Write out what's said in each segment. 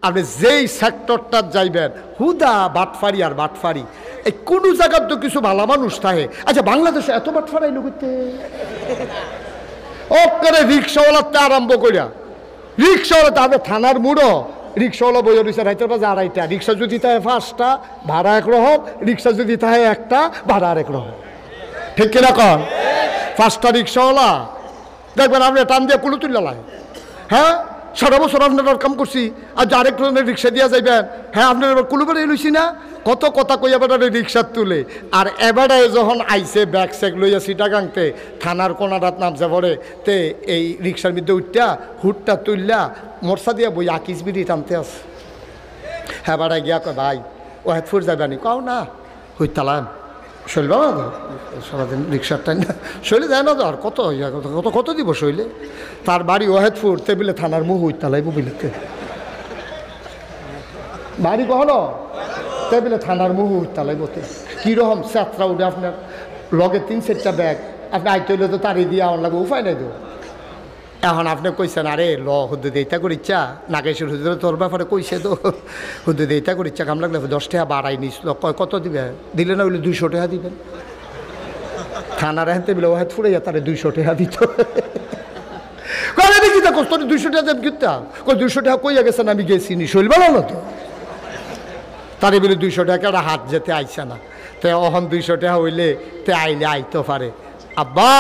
আপনি যেই সেক্টরটা যাইবেন হুদা বাটফারি আর বাটফারি। এই কোনো জায়গার তো কিছু ভালো মানুষ থাকে। আচ্ছা, বাংলাদেশে এত বাটফারাই লোকতে ওকে রিক্সাওয়ালাতে আরম্ভ করিয়া রিক্সাওয়ালা তাদের থানার মুড়ো রিক্সাওয়ালা বইয়া রয়েছে রাইতের বাজে 2:30। রিক্সা যদি থাকে 5টা ভাড়া একরকম, রিক্সা যদি থাকে একটা ভাড়া আরেক রকম। ঠিক কিনা কন? 5টা রিক্সাওয়ালা দেখবেন আপনি টান দিয়ে কুলু তুলে লাগে। হ্যাঁ, সারা বছর আপনার কাম করছি, আর যে আরেক ধরনের রিক্সা দিয়া যাইবেন। হ্যাঁ, আপনার এবার কুলু বেড়ে লইছি না, কত কথা কই এবার রিক্সার তুলে। আর এবারে যখন আইসে ব্যাগ স্যাগ লইয়া সিটাগাংতে থানার কোনারাত নামছে পরে তে এই রিক্সার মধ্যে উঠটা হুটটা তুললা মোরসা দিয়া বই আকিস বিড়ি টানতে আস। হ্যাঁ, বাড়ায় গিয়া কয় ভাই ও হেডফোর যাবেনি, কাও না হই তালাম শৈল বাবা সারাদিন রিক্সার টাইম না শৈলে দেয় না তো আর কত কত কত দিব শৈলে। তার বাড়ি ওহেদপুর টেবিলে থানার মুখ হই তালাই বুবিলেতে বাড়ি কখনো টেবিলে থানার মুখ হই তালাই বতে কীরকম যাত্রা উঠে আপনার লগে 3-4টা ব্যাগ আপনি আইতে হইলে তো তারই দিয়ে আমার লাগে উপায় নাই তো। এখন আপনি কইছেন আরে ল হুদ্দু দিইতা করিচ্ছা নাগেশ্বর হুদ্দুরে তোর ব্যাপারে কইছে তো হুদ্দু দিইতা করিচ্ছা কাম লাগলে 10 টাকা বাড়াই নিছিল। কত দিবে? দিলে না বলে 200 টাকা দিবেন। থানার হেনতে বলে ওহেদ ফুড়ে যা তারে 200 টাকা দিত। দেখি তা কষ্ট 200 টাকা দেব কিতা কই 200 টাকা কইয়া গেছেন আমি গেছি নি শৈল ভালো না তো তারে বলে 200 টাকা হাত যেতে আইসা না। তো অহন 200 টাকা হইলে তে আইলে আইতে পারে। আব্বা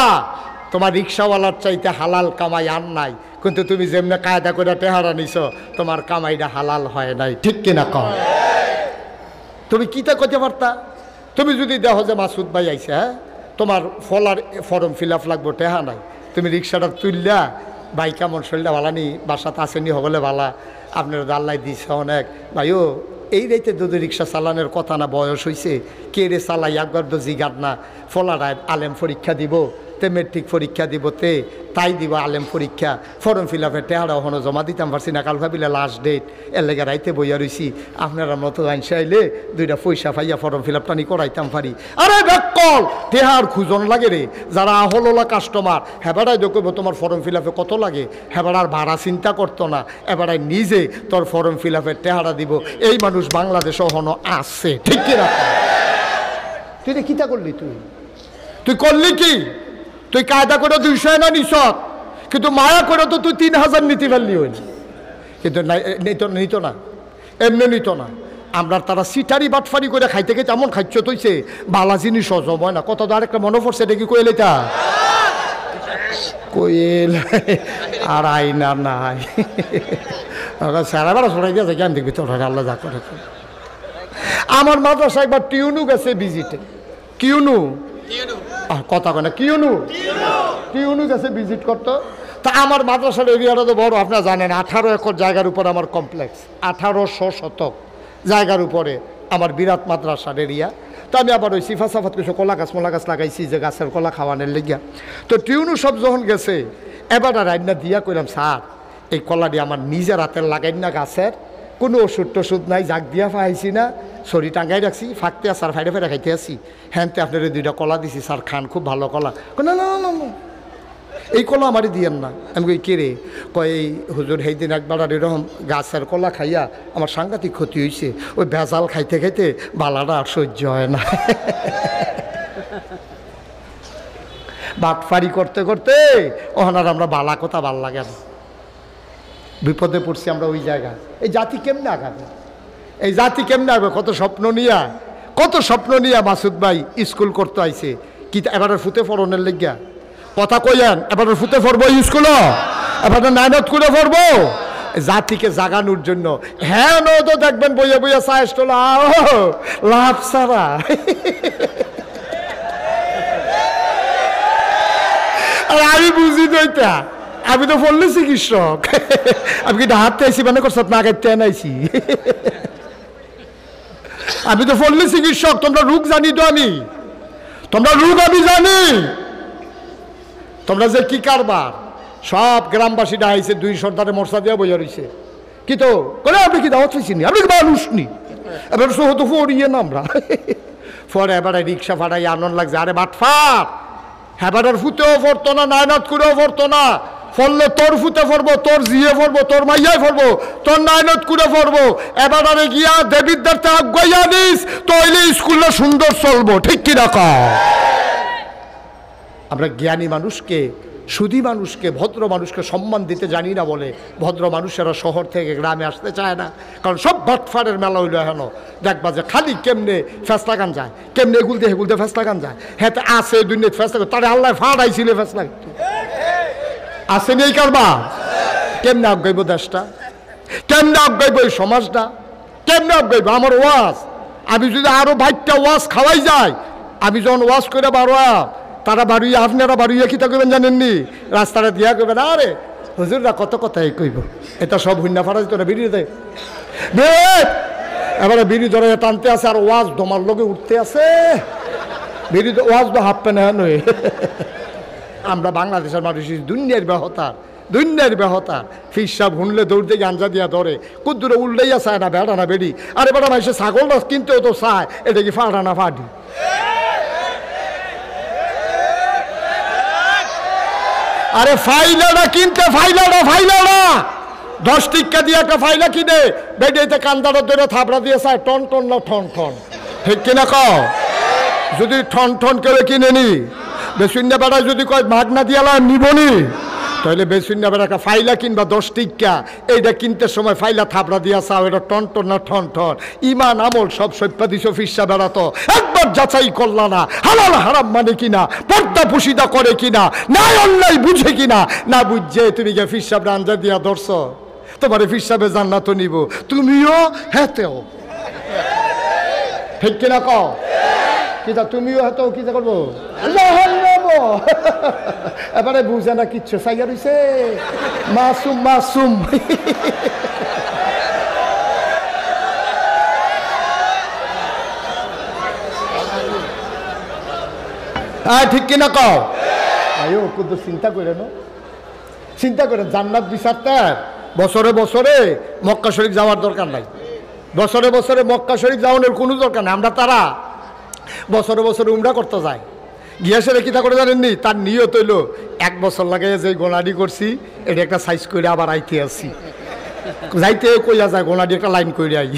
তোমার রিক্সাওয়ালার চাইতে হালাল কামাই আর নাই, কিন্তু তুমি যেমনি কায়দা করে টেহারা নিছ তোমার কামাইটা হালাল হয় নাই। ঠিক কিনা কম? তুমি কিতা করতে পারতা? তুমি যদি দেখো যে মাসুদ ভাই আইসে, হ্যাঁ তোমার ফর্ম ফিল আপ লাগবো, টেহা নাই, তুমি রিক্সাটা তুললা ভাই কেমন শরীরটা ভালা নি বাসাতে আসেনি হগলে ভালা আপনার দাল্লাই দিছে অনেক ভাইও এই রাইতে যদি রিক্সা চালানোর কথা না বয়স হয়েছে কে রে চালাই একবার তো জিগার না ফলারায় আলেম পরীক্ষা দিব তে মেট্রিক পরীক্ষা দিব তে তাই দিব আলেম পরীক্ষা ফর্ম ফিল আপের টেহারা ওখানে জমা দিতাম পারছি না কাল ভাবিলে লাস্ট ডেট এর লেগে রাইতে বইয়া রইছি আপনারা মতো আইনসে আইলে 2টা পয়সা পাইয়া ফর্ম ফিল আপটা নি করাইতাম পারি। আরে ব্যাকল টেহার খুঁজন লাগে রে যারা হলোলা কাস্টমার হেবারাই দেখব তোমার ফর্ম ফিল আপে কত লাগে হেবারার ভাড়া চিন্তা করতো না এবারাই নিজে তোর ফর্ম ফিল আপের টেহারা দিব। এই মানুষ বাংলাদেশে ওখানে আছে। ঠিক কিনা? তুই রে কিতা করলি? তুই করলি কি? তুই কায়দা করে 200 না নিস, কিন্তু মায়া করে তো তুই 3000 নিতে পারলি হইল, কিন্তু নিত না, এমনি নিত না। আমরা তারা সিটারি বাটফারি করে খাইতে খেতে এমন খাইছ তৈছে বালা জিনিস হজম হয় না। কত আরেকটা মনে পড়ছে দেখি কইল এটা কইল আর আইনা নাই সারা বেড়া ছড়াই দিয়ে জ্ঞান দেখবি তোর আল্লাহ যা করে। আমার মাদ্রাসা একবার টিউনু গেছে ভিজিটে, কিউনু কথা কয় না কিউনু টিউনু গেছে ভিজিট করতো। তা আমার মাদ্রাসার এরিয়াটা তো বড়, আপনারা জানেন 18 একর জায়গার উপরে আমার কমপ্লেক্স, 1800 শতক জায়গার উপরে আমার বিরাট মাদ্রাসার এরিয়া। তো আমি আবার ওই সিফা সাফাত কিছু কলা গাছ মোলা গাছ লাগাইছি যে গাছের কলা খাওয়ানোর লেগিয়া। তো টিউনু সব যখন গেছে এবার রান্না দিয়া কইলাম স্যার এই কলাটি আমার নিজের হাতের লাগাই না, গাছের কোনো ওষুধ টষুধ নাই, জাগ দিয়া পাইছি না, শরীর টাঙ্গাই রাখছি, ফাঁকতে স্যার ফাইডে ফাইডে খাইতে আসি। হ্যাঁ তে আপনার 2টা কলা দিছি, স্যার খান খুব ভালো কলা। না না না না এই কলা আমারই দিয়েন না। আমি কই কে রে? কয় এই হুজুর সেই দিন একবার আর এরকম গাছের কলা খাইয়া আমার সাংঘাতিক ক্ষতি হয়েছে, ওই ভেজাল খাইতে খাইতে বালাটা আর সহ্য হয় না। বাটফারি করতে করতে ওনার আমরা বালা কথা ভাল লাগে না, বিপদে পড়ছি আমরা ওই জায়গায়। এই জাতি কেমনে আগাবে? এই জাতি কেমনে আগাবে? কত স্বপ্ন নিয়া মাসুদ ভাই স্কুল করতে আইছে কি এবার ফুতে ফরনের লেগিয়া কথা কইয়ান, এবার ফুতে ফরবো স্কুল, এবার নাইনত করে ফরবো জাতিকে জাগানোর জন্য। হ্যাঁ তো দেখবেন বইয়া বইয়া চাইস তোলা লাভ সারা আর আমি বুঝি দইটা আমি তো বললে চিকিৎসক, আমি কিন্তু হাতে আইসি মানে করছ না গাইতে আনাইছি। আমি তো বললে চিকিৎসক, তোমরা রোগ জানি তো আমি, তোমরা রোগ আমি জানি, তোমরা যে কি কারবার। সব গ্রামবাসীরা আইসে 2 সর্দারে মোর্চা দিয়া বইয়া রয়েছে কি তো করে আপনি কি দাওয়াত পাইছি নি, আপনি কি মানুষ নি, এবার হতো ফরিয়ে না আমরা পরে এবারে রিক্সা ভাড়াই আনন্দ লাগছে। আরে বাটফার হেবারের ফুতেও পড়তো না, নাইনাত করেও পড়তো না, ফললে তোর ফুতে ফরবো, তোর জিয়ে ফরবো, তোর মাইয়াই ফরবো, তোর নাইনত করে ফরবো। এবারে গিয়া দেবিদ্যার্থে আগাইয়া নিস, তইলে স্কুলে সুন্দর চলবো। ঠিক কিনা কও? আমরা জ্ঞানী মানুষকে, সুধী মানুষকে, ভদ্র মানুষকে সম্মান দিতে জানি না বলে ভদ্র মানুষেরা শহর থেকে গ্রামে আসতে চায় না। কারণ সব ভাটফাড়ের মেলা হইল হেন, দেখবা যে খালি কেমনে ফেসলা গান যায়, কেমনে এগুলতে হেগুলতে ফেসলা গান যায়। হ্যাঁ আছে দুনিয়া ফেসলা, তারে আল্লাহ ফাড়াইছিল ফেসলা, আসেনি এই কারবা। কেমনে আগাইব দেশটা, কেমনে আগাইব এই সমাজটা, কেমনে আগাইব? আমার ওয়াজ, আমি যদি আরো 22টা ওয়াজ খাওয়াই যায়, আমি যখন ওয়াজ করে বারোয়া, তারা বাড়ুইয়া, আপনারা বাড়ুইয়া খিতা করবেন জানেননি? রাস্তাটা দিয়া করবেন, আরে হুজুররা কত কথাই কইব, এটা সব হুন্না ফাড়া যেত না বিড়ি দেয়। এবারে বিড়ি ধরে টানতে আছে, আর ওয়াজ দমার লোকে উঠতে আছে, বিড়ি ওয়াজ তো হাফ পেনে নয়। আমরা বাংলাদেশের মানুষ দুনিয়ার ব্যহতার, দুনিয়ার ব্যহতার। ফিসাব হুনলে দৌড়তে গাঞ্জা দিয়া ধরে, কুদ্দুরে উল্টাইয়া চায় না বেড়া না বেড়ি। আরে বেড়া মাইসে ছাগল মাছ কিনতেও তো চায়, এটা কি ফাড়া না ফাটি? আরে ফাইলাটা কিনতে, ফাইলাটা 10 টিক্কা দিয়ে একটা ফাইলা কিনে বেডেতে কান্দাটা ধরে থাপড়া দিয়ে চায় টন টন না ঠন ঠন। ঠিক কিনা কও? যদি ঠন ঠন করে কিনে নি, বেসুন্যা বেড়ায় যদি কয় মাগনা দিয়ে নিবনি, তাহলে বেসুন্যা বেড়া একটা ফাইলা কিনবা 10 টিক্কা, এইটা কিনতে সময় ফাইলা থাপড়া দিয়া চাও, এটা টন টন না ঠন ঠন। ইমান আমল সব সভ্যা দিছ ফিসা বেড়াতো, একবার যাচাই করলা না হালাল হারাম মানে কিনা, পর্দা পুশিদা করে কিনা, নাই অন্যায় বুঝে কিনা। না বুঝছে তুমি গে ফিসাব রাঞ্জা দিয়া ধরছ, তোমার ফিসাবে জান্নাত নিব, তুমিও হেতেও। ঠিক কিনা কও? কিতা তুমিও হেতেও কিতা করবো, এবারে বুঝে না কিচ্ছু, সাইয়া রইছে মাসুম মাসুম। ঠিক কিনা কও? আয়ো কুদ্দু চিন্তা করে না, চিন্তা করে জান্নাত বিচারতে বছরে বছরে মক্কা শরীফ যাওয়ার দরকার নাই, বছরে বছরে মক্কা শরীফ যাওয়ানোর কোনো দরকার নাই। আমরা তারা বছরে বছরে উমরা করতে যায়, গিয়াসেরে কিতা করে জানেননি? তার নিয়ত হইল 1 বছর লাগে যে গোনাডি করছি এটা একটা সাইজ করে আবার আইতে আসছি, যাইতে কইয়া যায় গোনাডি একটা লাইন করে আই।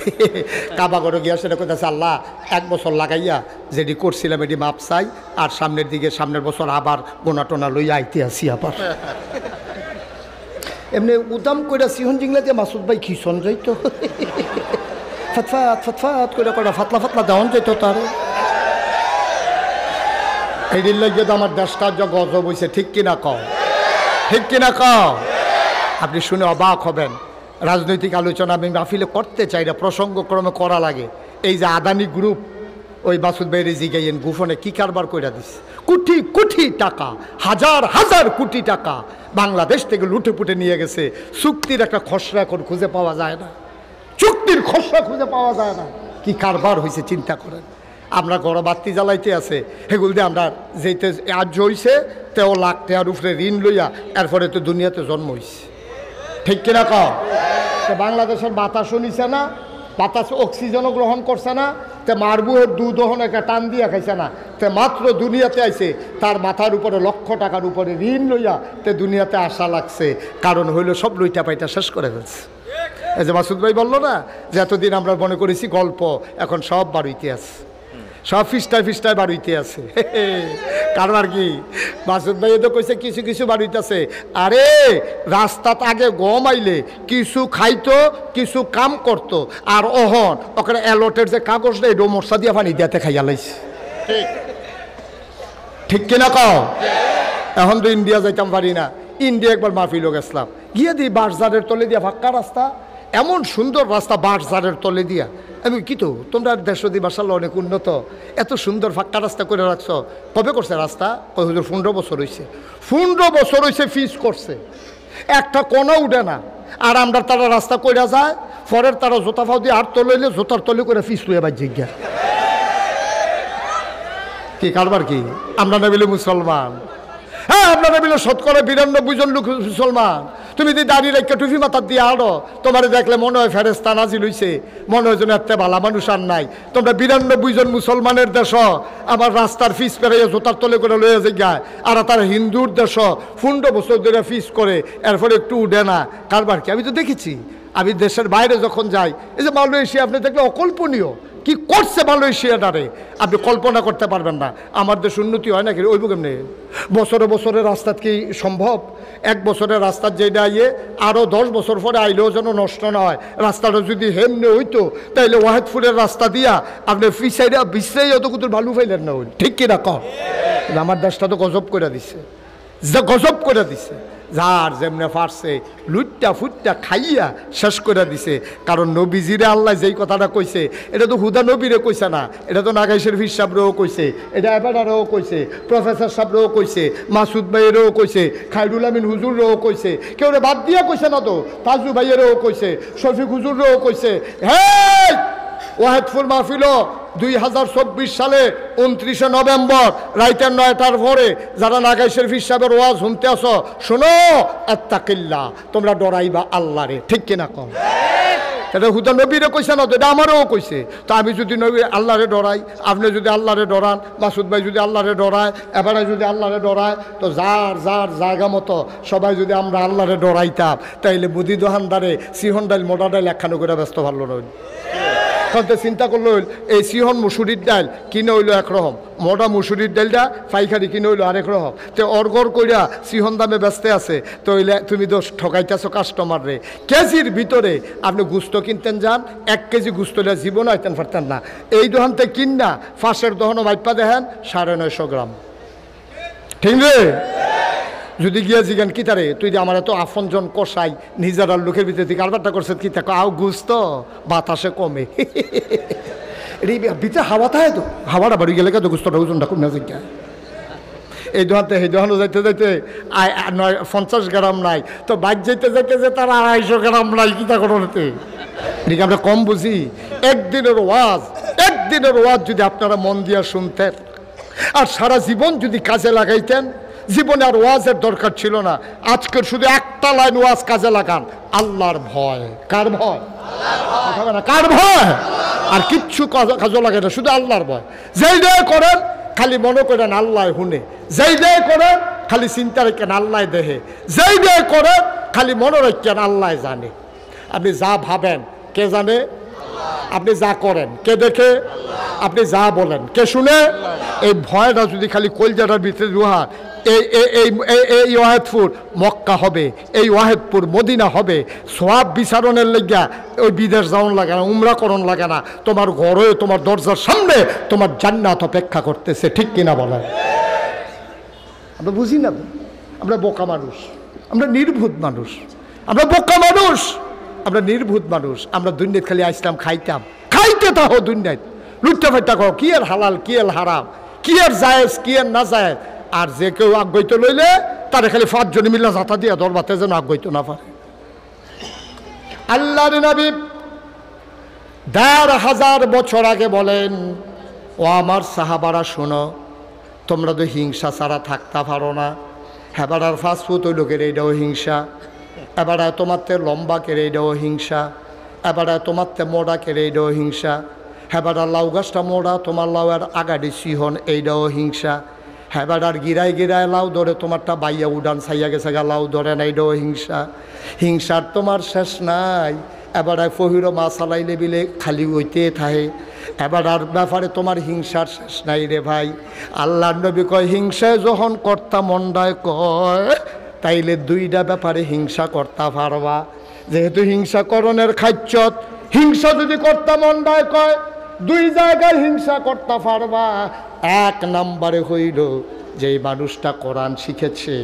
কাবা করে গিয়াসেরে কইতাছে আল্লাহ 1 বছর লাগাইয়া যেটি করছিলাম এটি মাপ চাই, আর সামনের দিকে সামনের বছর আবার গোনা টোনা লইয়া আইতে আসি আবার। এমনি উদাম কইরা সিহন জিংলাতে মাসুদ ভাই খিসন যাইতো, ফাতফাত ফাতফাত করে কটা ফাতলা ফাতলা দেওয়ান যাইতো তারে। এই দিন লাগিয়ে তো আমার দেশটা যা গজব হয়েছে। ঠিক কিনা কও? ঠিক কিনা কও? আপনি শুনে অবাক হবেন, রাজনৈতিক আলোচনা আমি মাহফিলে করতে চাই না, প্রসঙ্গক্রমে করা লাগে। এই যে আদানি গ্রুপ, ওই মাসুদ ভাইয়ের জিগাইয়েন গোপনে কি কারবার কইরা দিচ্ছে, কোটি কোটি টাকা, হাজার হাজার কোটি টাকা বাংলাদেশ থেকে লুটে পুটে নিয়ে গেছে। চুক্তির একটা খসড়া এখন খুঁজে পাওয়া যায় না, চুক্তির খসড়া খুঁজে পাওয়া যায় না। কি কারবার হয়েছে চিন্তা করেন। আমরা গড় বাতি জ্বালাইতে আছে, সেগুলো দিয়ে আমরা যেতে আজ হয়েছে 13 লাখ টাকার উপরে ঋণ লইয়া এরপরে তো দুনিয়াতে জন্ম হয়েছে। ঠিক কিনা কও? বাংলাদেশের বাতাসও নিছে না, বাতাস অক্সিজেনও গ্রহণ করছে না, তে মারবুহের দুধহন একটা টান দিয়া খাইছে না, তে মাত্র দুনিয়াতে আইছে তার মাথার উপরে লক্ষ টাকার উপরে ঋণ লইয়া তে দুনিয়াতে আসা লাগছে। কারণ হইল সব লইটা পাইটা শেষ করে ফেলছে। এই যে মাসুদ ভাই বললো না যে এতদিন আমরা মনে করেছি গল্প, এখন সব বাড়িতে আছে, সব ফিস্টায় ফিস্টায় বাড়িতে আছে। কারবার কি মাসুদ ভাই তো কইছে কিছু কিছু বাড়িতে আছে। আরে রাস্তাত আগে গম আইলে কিছু খাইতো, কিছু কাম করতো, আর অহন ওখানে অ্যালটের যে কাগজ নেই এটা মশলা দিয়া পানি দিয়াতে খাইয়া লাইছে। ঠিক কিনা কও? এখন তো ইন্ডিয়া যাইতাম পারি না, ইন্ডিয়া একবার মাহফিল গেছিলাম, গিয়ে দিই বাঁশঝাড়ের তলে দিয়া ফাঁকা রাস্তা, এমন সুন্দর রাস্তা বাঁশঝাড়ের তলে দিয়া। আমি কি তো তোমরা দেশদি মাশাআল্লাহ অনেক উন্নত, এত সুন্দর ফাঁকা রাস্তা করে রাখছো, কবে করছে রাস্তা? ওই হুজুর 15 বছর হয়েছে। 15 বছর হয়েছে ফিস করছে, একটা কোনো উঠে না। আর আমরা তারা রাস্তা কইরা যায়, পরের তারা জোতা ফাও দিয়ে আর তলইলে জোতার তলে করে ফিস লইয়া বাজ জিজ্ঞা। কি কারবার কি? আমরা না বলি মুসলমান? হ্যাঁ আপনারা মিলে শতকরা 92 জন লোক মুসলমান। তুমি যদি দাঁড়িয়ে রেখে টুপি মাথার দিয়ে আড়ো, তোমার দেখলে মনে হয় ফেরেস্তা নাজিল হইছে, মনে হয় যেন এত ভালো মানুষ আর নাই। তোমরা 92 জন মুসলমানের দেশ, আবার রাস্তার ফিস পেরাইয়া জোতার তলে করে লইয়া যায়, আর তার হিন্দুর দেশ 15 বছর ধরে ফিস করে, এরপরে একটু উঠে না কারবার কি। আমি তো দেখেছি, আমি দেশের বাইরে যখন যাই, এই যে মালয়েশিয়া আপনি দেখলে অকল্পনীয় কি করছে মালয়েশিয়াটারে, আপনি কল্পনা করতে পারবেন না। আমার দেশ উন্নতি হয় নাকি ওই কেমনি? বছরে বছরে রাস্তা কি সম্ভব? এক বছরের রাস্তার যেটা ইয়ে আরও 10 বছর পরে আইলেও যেন নষ্ট না হয়। রাস্তাটা যদি হেমনে হইতো তাইলে ওয়াহেদপুরের রাস্তা দিয়া আপনি ফিসাইরা বিশ্রাই অত কুতুর ভালো ফাইলেন না, ঠিক কিনা কম? আমার দেশটা তো গজব করে দিছে, গজব করে দিছে। যার যেমনে পারছে লুটটা ফুটটা খাইয়া শেষ করে দিছে। কারণ নবীজিরে আল্লাহ যেই কথাটা কইছে, এটা তো হুদা নবীরে কইছে না, এটা তো নাগাই শরীফ সাহেবরেও কইছে, এটা এবারেও কইছে, প্রফেসর সাহেবরেও কইছে, মাসুদ ভাইয়েরও কইছে, খায়রুল আমিন হুজুররেও কইছে, কেউ বাদ দিয়া কইছে না তো, তাজু ভাইয়েরও কইছে, শফিক হুজুররেও কইছে। হ্যাঁ, ওয়াহেদপুর মাহফিল 2024 সালে 29 নভেম্বর রাইতের 9টার পরে যারা নাগাই শরীফ সাহেবের ওয়াজ শুনতে আসো, শোনো আত্তাকিল্লাহ, তোমরা ডরাইবা আল্লাহরে, ঠিক কিনা কম? এটা হুদা নবীরে কইছে না তো, এটা আমারও কইছে। তো আমি যদি নবী আল্লাহরে ডরাই, আপনি যদি আল্লাহরে ডরান, মাসুদ ভাই যদি আল্লাহরে ডরায়, এবারে যদি আল্লাহরে ডরায়, তো যার যার জায়গা মতো সবাই যদি আমরা আল্লাহরে ডরাইতাম, তাইলে বুদ্ধি দোহানদারে সিহন ডাইল মোটা ডাইল একখানো করে ব্যস্ত ভালো নয়। চিন্তা করলো এই সিহন মুসুরির ডাল কিনে হইলো একরকম, মোটা মুসুরির ডালটা পাইকারি কিনে হইলো আরেক রকম। তো অর্গর কইরা সিহন দামে ব্যস্ত আছে, তো হইলে তুমি তো ঠকাইতেছো কাস্টমার রে। কেজির ভিতরে আপনি গুস্ত কিনতেন যান, 1 কেজি গুস্তলে জীবন আইতেন পারতেন না। এই দোকান থেকে কিন না, ফাঁসের দোকানও বাইপা দেখেন 950 গ্রাম, ঠিক রে? যদি গিয়া জিগান কি তারে, তুই যে আমার এত আপনজন কষাই নিজের আর লোকের ভিতরে তুই কারবারটা করছে কি থাকো, আও গুস্ত বাতাসে কমে ভিতরে হাওয়া থাকে, তো হাওয়াটা বাড়ি গেলে তো গুস্তটা ওজনটা কমে জিজ্ঞা। এই দোকানতে সেই দোকানে যাইতে যাইতে 50 গ্রাম নাই, তো বাইক যাইতে যাইতে যে তার 250 গ্রাম নাই, কি তা করতে এদিকে আমরা কম বুঝি। একদিনের ওয়াজ যদি আপনারা মন দিয়া শুনতেন আর সারা জীবন যদি কাজে লাগাইতেন, জীবনে আর ওয়াজের দরকার ছিল না। আজকের শুধু একটা লাইন ওয়াজ কাজে লাগান, আল্লাহর ভয়। কার ভয়? কার ভয়? আর কিচ্ছু কাজে লাগে না, শুধু আল্লাহর ভয়। যেই দেয় করেন খালি মনে করেন আল্লাহ শুনে, যেই দেয় করেন খালি চিন্তা রাখেন আল্লাহ দেহে, যেই দেয় করেন খালি মনে রাখেন আল্লাহ জানে। আপনি যা ভাবেন কে জানে? আপনি যা করেন কে দেখে? আপনি যা বলেন কে শুনে? এই ভয়টা যদি খালি কলজাটার ভিতরে রুহা, এই ওয়াহেদপুর মক্কা হবে, এই ওয়াহেদপুর মদিনা হবে। সওয়াব বিচারণের লাগিয়া ওই বিদেশ যাওয়ার লাগে না, উমরা করণ লাগে না, তোমার ঘরে তোমার দরজার সামনে তোমার জান্নাত অপেক্ষা করতেছে, ঠিক কিনা বলেন? আমরা বুঝি না, আমরা বোকা মানুষ, আমরা নির্ভুত মানুষ, আমরা বোকা মানুষ, আমরা নির্ভুত মানুষ। আমরা দুনিয়াত খালি আসলাম খাইতাম, খাইতে তাহো দুনিয়াত লুটতে ফাইটা কো, কি আর হালাল কি আর হারাম, কি আর জায়েজ কি আর না জায়েজ। আর যে কেউ আগ্রহিত লইলে তারে খালি 5 জন মিল্লা জাতা দিয়া দরবাতে যেন আগ্রহিত না পারে। আল্লাহর নবী 1500 বছর আগে বলেন, ও আমার সাহাবারা শোনো, তোমরা তো হিংসা ছাড়া থাকতে পারো না। এবার আর ফাস্টফুড ওই লোকের এইটাও হিংসা, এবার তোমার তে লম্বা কেড়ে এইটাও হিংসা, এবার তোমার তে মোড়া কেড়ে এইটাও হিংসা, এবার লাউ গাছটা মোড়া তোমার লাউয়ের আগাডি সিহন এইটাও হিংসা, এবার আর গিরায় গিরায় লাউ ধরে তোমারটা বাইয়া উডান ছাইয়া গেছে গা লাউ ধরে না, এইটাও হিংসা। হিংসার তোমার শেষ নাই। এবার ফহির মাছ চালাইলে বিলে খালি হইতে থাকে, এবার আর ব্যাপারে তোমার হিংসার শেষ নাই রে ভাই। আল্লাহর নবী কয়, হিংসায় যখন কর্তা মন্ডায় কয় তাইলে 2টা ব্যাপারে হিংসা করতে পারবা। যেহেতু হিংসা করণের খাচ্ছত, হিংসা যদি কর্তা মন্ডায় কয় 2 জায়গায় হিংসা করতে পারবা। 1 নম্বরে হইল যেই মানুষটা কোরআন শিখেছে,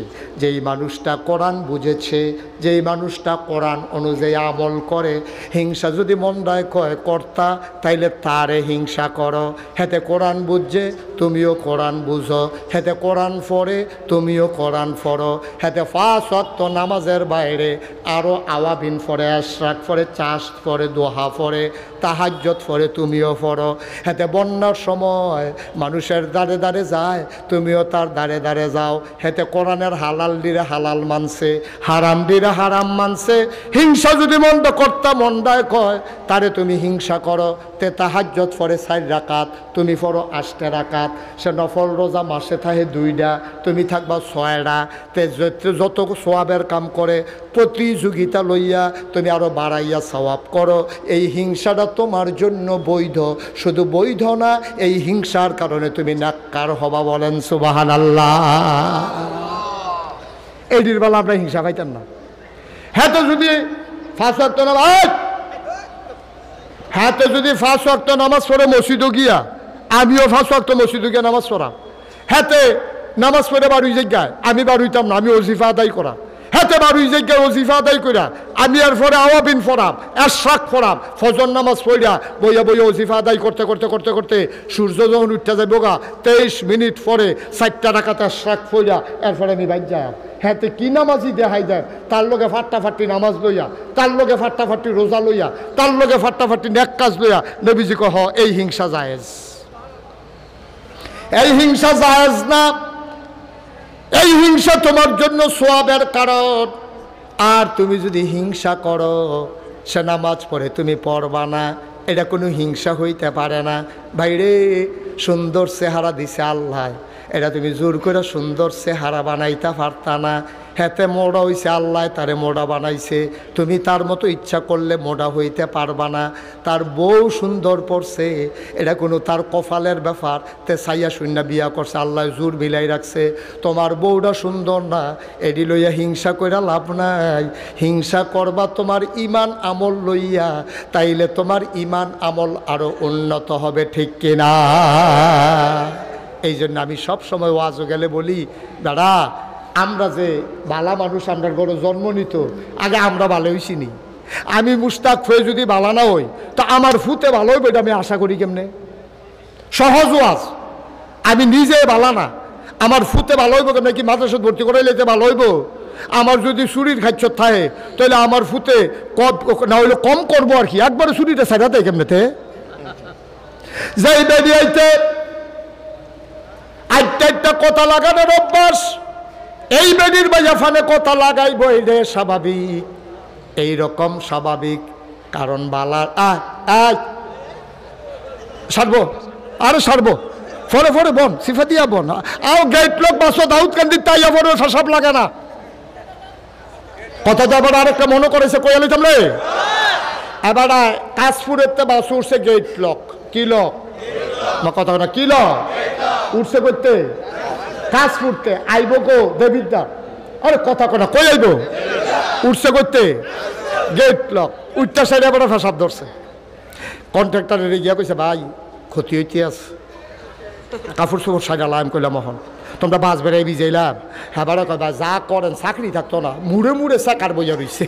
যেই মানুষটা কোরআন বুঝেছে, যেই মানুষটা কোরআন অনুযায়ী আমল করে, হিংসা যদি মন্ডায় কয় কর্তা, তাইলে তারে হিংসা করো। হেতে কোরআন বুঝছে তুমিও কোরআন বুঝো, হেতে কোরআন পড়ে তুমিও কোরআন পড়ো, হেতে 5 ওয়াক্ত নামাজের বাইরে আরও আওয়াবিন পড়ে, আশরাক পড়ে, চাষ পড়ে, দোহা পড়ে, তাহাজ্জুদ পড়ে তুমিও পড়ো। হেতে বন্যার সময় মানুষের দ্বারে দ্বারে যায়, তুমিও তার দাঁড়ে দাঁড়ে যাও। হেতে কোরআনের হালাল দিরে হালাল মানছে, হারাম দিরে হারাম মানছে। হিংসা যদি মন্দ করতা মন্দায় কয় তারে তুমি হিংসা করো। তে তাহাজ্জুদ পড়ে 4 রাকাত, তুমি পড়ো 8 রাকাত। সে নফল রোজা মাসে থাকে 2টা, তুমি থাকবা 6টা। তে যত সওয়াবের কাম করে প্রতিযোগিতা লইয়া তুমি আরো বাড়াইয়া সওয়াব করো। এই হিংসাটা তোমার জন্য বৈধ। শুধু বৈধ না, এই হিংসার কারণে তুমি নাক্কার হবা। বলেন সুবহানাল্লাহ। এটির বেলা আমরা হিংসা পাইতাম না। হ্যাঁ তো যদি 5 ওয়াক্ত নামাজ, হ্যাঁ তো যদি 5 ওয়াক্ত নামাজ পড়ে মসজিদে গিয়া, আমিও 5 ওয়াক্ত মসজিদে গিয়া নামাজ পড়াম। হ্যাঁতে নামাজ পড়ে বাড়ি জায়গায় আমি বাড়িতাম না, আমি ওজিফা আদায় করা। হাতে বাড়ি জায়গায় ওজিফা আদায় করা আমি আর পরে আওয়াবিন ফরাম, এশরাক ফরাম, ফজর নামাজ পড়া বইয়া বইয়া ওজিফা আদায় করতে করতে করতে করতে সূর্য যখন উঠতে যাবো গা 23 মিনিট পরে 4টা রাকাত এশরাক পড়া এরপরে আমি বাইর যায়। হ্যাঁ কি নামাজই দেখাই দেয়, তার লগে ফাট্টাফাট্টি নামাজ লইয়া, তার লগে ফাট্টাফাট্টি রোজা লইয়া, তার লগে ফাট্টাফাট্টি নেক কাজ লইয়া। নবীজি কহ এই হিংসা জায়েজ, এই হিংসা জায়েজ না। এই হিংসা তোমার জন্য সওয়াবের কারণ। আর তুমি যদি হিংসা করো, সে নামাজ পড়ে তুমি পড়বা না, এটা কোনো হিংসা হইতে পারে না। ভাইরে সুন্দর চেহারা দিছে আল্লাহ, এটা তুমি জোর করে সুন্দর চেহারা বানাইতে পারতা না। হেতে মোড়া হইছে আল্লাহ, তারে মোড়া বানাইছে। তুমি তার মতো ইচ্ছা করলে মোড়া হইতে পারবা না। তার বউ সুন্দর পড়ছে, এটা কোনো তার কপালের ব্যাপার। তে সাইয়া শূন্য বিয়া করছে, আল্লাহ জোর মিলাই রাখছে। তোমার বউটা সুন্দর না, এডি লইয়া হিংসা কইরা লাভ নাই। হিংসা করবা তোমার ইমান আমল লইয়া, তাইলে তোমার ইমান আমল আরো উন্নত হবে, ঠিক কিনা? এই জন্য আমি সব সময় ওয়াজও গেলে বলি, দাদা আমরা যে বালা মানুষ, আমরা গড়ে জন্ম নিত, আগে আমরা ভালো হইছি নি। আমি মুস্তাক হয়ে যদি বালা না হই, তো আমার ফুতে ভালো হইব, এটা আমি আশা করি কেমনে? সহজ ওয়াজ। আমি নিজে বালা না, আমার ফুতে ভালো হইব কেমনে? কি মাদ্রাসাত ভর্তি করে লেতে ভালো হইব? আমার যদি চুরির খাচ্ছ থাকে, তাহলে আমার ফুতে না হইলে কম করবো আর কি, একবারে চুরিটা সাইডাতে কেমনেতে যাই বেরিয়েছে। একটা কথা লাগানোর অভ্যাস, এই বেডির বাজাফানে কথা লাগাইব, এটা স্বাভাবিক, এইরকম স্বাভাবিক। কারণ বালার সারবো, আরে সারবো ফরে ফরে বন সিফা দিয়া বন আও গেট লোক বাসো দাউদ কান্দি তাইয়া বড় সব লাগে না। কথা তো আবার আরেকটা মনে করেছে কই আলি তোমরা এবার কাশপুরের তে বাস উঠছে গেট লক। কি লক? কথা না কি লক উঠছে করতে কাজ করতে আইব গো দেবিদ্যা। আরে কথা কথা কই আইব? উঠছে করতে গেট লক। উঠটা সাইডে আবার ফেসাব ধরছে। কন্ট্রাক্টরের গিয়া কইছে ভাই ক্ষতি হইতে আছে, কাপড় চোপড় সাজালাম। আমি কইলাম মোহন তোমরা বাস বেড়াই ভিজাইলাম। হ্যাঁ বাড়া কয় ভাই যা করেন চাকরি থাকতো না, মুড়ে মুড়ে চাকার বইয়া রইছে।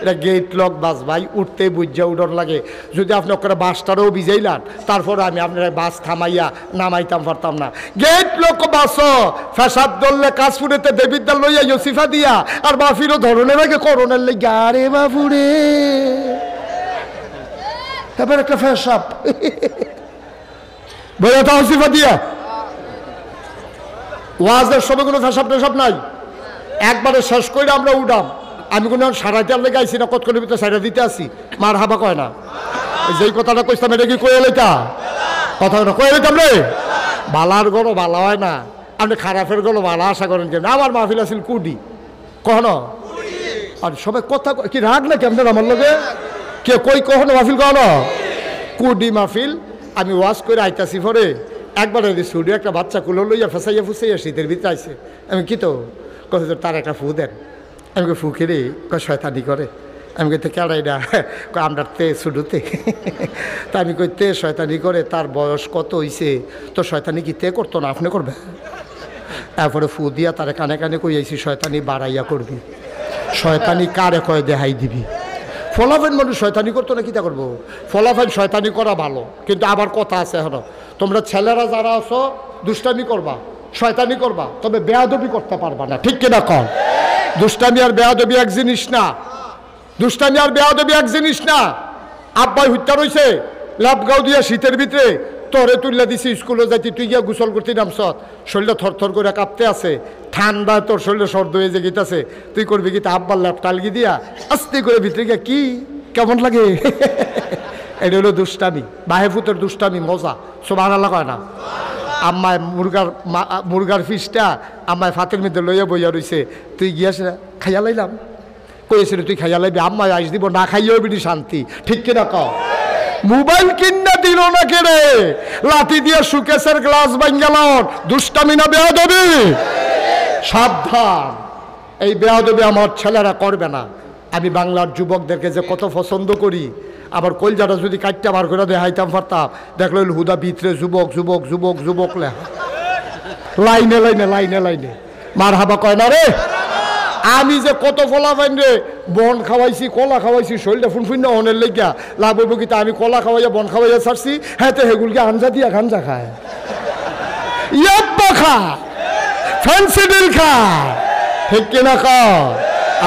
এটা গেট লক বাস ভাই, উঠতে বুঝা উডর লাগে। যদি আপনি ওখানে বাসটারও ভিজাইলাম, তারপর আমি আপনার বাস থামাইয়া নামাইতাম পারতাম না। গেট লক বাস ফেসাব ধরলে কাশপুরেতে দেবিদ্যার লইয়া ইউসিফা দিয়া আর বাফিরও ধরনের আগে করোনার লেগে আরে বাপুরে এবার একটা ফেসাব বইয়া তা ইউসিফা দিয়া ওয়াজের সবে কোনো ফেসাব টেসাব নাই। একবারে শেষ করে আমরা উঠাম। আমি কোনো সারাইটার লেগে আইসি না, কতক্ষণের ভিতরে সাইডা দিতে আসি। মার হাবা কয় না, যেই কথাটা কইতাম এটা কি কয়ে লইতা কথা কয়ে লইতাম রে। বালার গরো বালা হয় না, আপনি খারাপের গরো বালা আশা করেন কেন? আমার মাহফিল আছিল কুডি কখনো, আর সবাই কথা কি রাগ না কেমন আমার লগে কে কই কখনো মাহফিল কখনো কুডি মাহফিল। আমি ওয়াজ করে আইতাছি পরে একবারে স্টুডিও একটা বাচ্চা কুলো লইয়া ফেসাইয়া ফুসাইয়া শীতের ভিতরে আইসে। আমি কি তো কত তার একটা ফু দেন। আমি ফু খেলে কয় শয়তানি করে। আমি কইতে কেড়াই না, আমরা তে শুধুতে তা আমি কই তে শয়তানি করে, তার বয়স কত হইছে তো শয়তানি কি তে করতো না আপনি করবে? তারপরে ফু দিয়া তারে কানে কানে কই আইছি শয়তানি বাড়াইয়া করবি। শয়তানি কারে কয় দেখাই দিবি। ফলাফাইন মানুষ শয়তানি করতো না, কিতা করবো? ফলাফাইন শয়তানি করা ভালো, কিন্তু আবার কথা আছে এখনো। তোমরা ছেলেরা যারা আছো দুষ্টামি করবা, শয়তানি করবা, তবে বেয়াদবি করতে পারবা না, ঠিক কিনা কন? দুষ্টামি আর বেয়াদবি এক জিনিস না। দুষ্টামি আর বেয়াদবি এক জিনিস না। আব্বাই হত্যা রয়েছে লাভগাঁও দিয়া শীতের ভিতরে তোরে তুললে দিছি স্কুলে যাইতি, তুই গিয়া গোসল করতে নামছ, শরীরটা থরথর করে কাঁপতে আছে, ঠান্ডা তোর শরীরে সর্দ হয়ে যে গিতাছে, তুই করবি কি? তা আব্বার ল্যাপ টালগি দিয়া আস্তে করে ভিতরে গিয়া কি কেমন লাগে? এটা হলো দুষ্টামি, বাহেফুতের দুষ্টামি, মজা। সুবহানাল্লাহ কয় না? আম্মায় মুরগার ফিসটা আম্মায় ফাতের মধ্যে লইয়া বইয়া রইছে, তুই গিয়াস খাইয়া লাইলাম, কইছিল তুই খাইয়া লাইবি, আম্মায় আইস দিব, না খাইয়াও বিনি শান্তি, ঠিক কিনা কও? মোবাইল কিনা দিল না কেড়ে, লাঠি দিয়ে সুকেশের গ্লাস ভাঙ্গালন, দুষ্টামি না বেয়াদবি? সাবধান, এই বেয়াদবি আমার ছেলেরা করবে না। আমি বাংলার যুবকদেরকে যে কত পছন্দ করি, আবার কলজাটা যদি কাটটা বার করে দেখাইতাম পারতাম, দেখলো হুদা ভিতরে যুবক যুবক যুবক যুবক লেখা, লাইনে লাইনে লাইনে লাইনে মার হাবা কয় না রে। আমি যে কত ফলাফাইন রে বন খাওয়াইছি, কলা খাওয়াইছি, শরীরটা ফুনফুন না অনের লেগা লাভ হইব কি? আমি কলা খাওয়াইয়া বন খাওয়াইয়া ছাড়ছি, হ্যাঁ তো হেগুলকে আঞ্জা দিয়া গাঞ্জা খায়, ইয়াব্বা খা, ফ্যান্সিডিল খা, ঠিক কিনা কয়?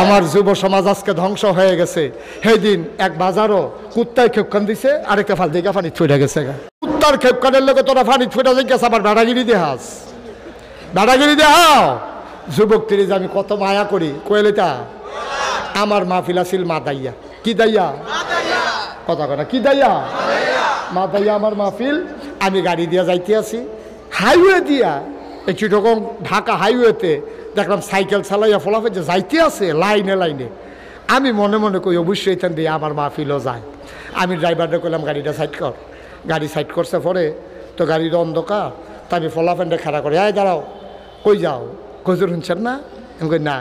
আমার যুব সমাজ আজকে ধ্বংস হয়ে গেছে। সেই দিন এক বাজারও কুত্তায় খেপখান দিছে, আরেকটা ফাল দিকে পানি ছুটে গেছে। কুত্তার খেপখানের লোকে তোরা পানি ছুটে গেছে, আবার বেড়াগিরি দেহাস, বেড়াগিরি দেহাও। যুবক তিরি যে আমি কত মায়া করি, কোয়েলিতা আমার মাহফিল আছিল মা দাইয়া, কি দাইয়া কথা কথা, কি দাইয়া মা দাইয়া আমার মাহফিল। আমি গাড়ি দিয়া যাইতে আছি, হাইওয়ে দিয়া, এই চিটগং ঢাকা হাইওয়েতে দেখলাম সাইকেল চালাইয়া ফলাফে যে যাইতে আছে লাইনে লাইনে। আমি মনে মনে কই অবশ্যই এখান দিয়ে আমার মাহফিলও যায়। আমি ড্রাইভারটা কইলাম গাড়িটা সাইড কর, গাড়ি সাইড করছে পরে তো গাড়ির অন্ধকার, তা আমি ফলাফেনটা খাড়া করে, আয় দাঁড়াও, কই যাও? কজুর শুনছেন না? আমি কই না।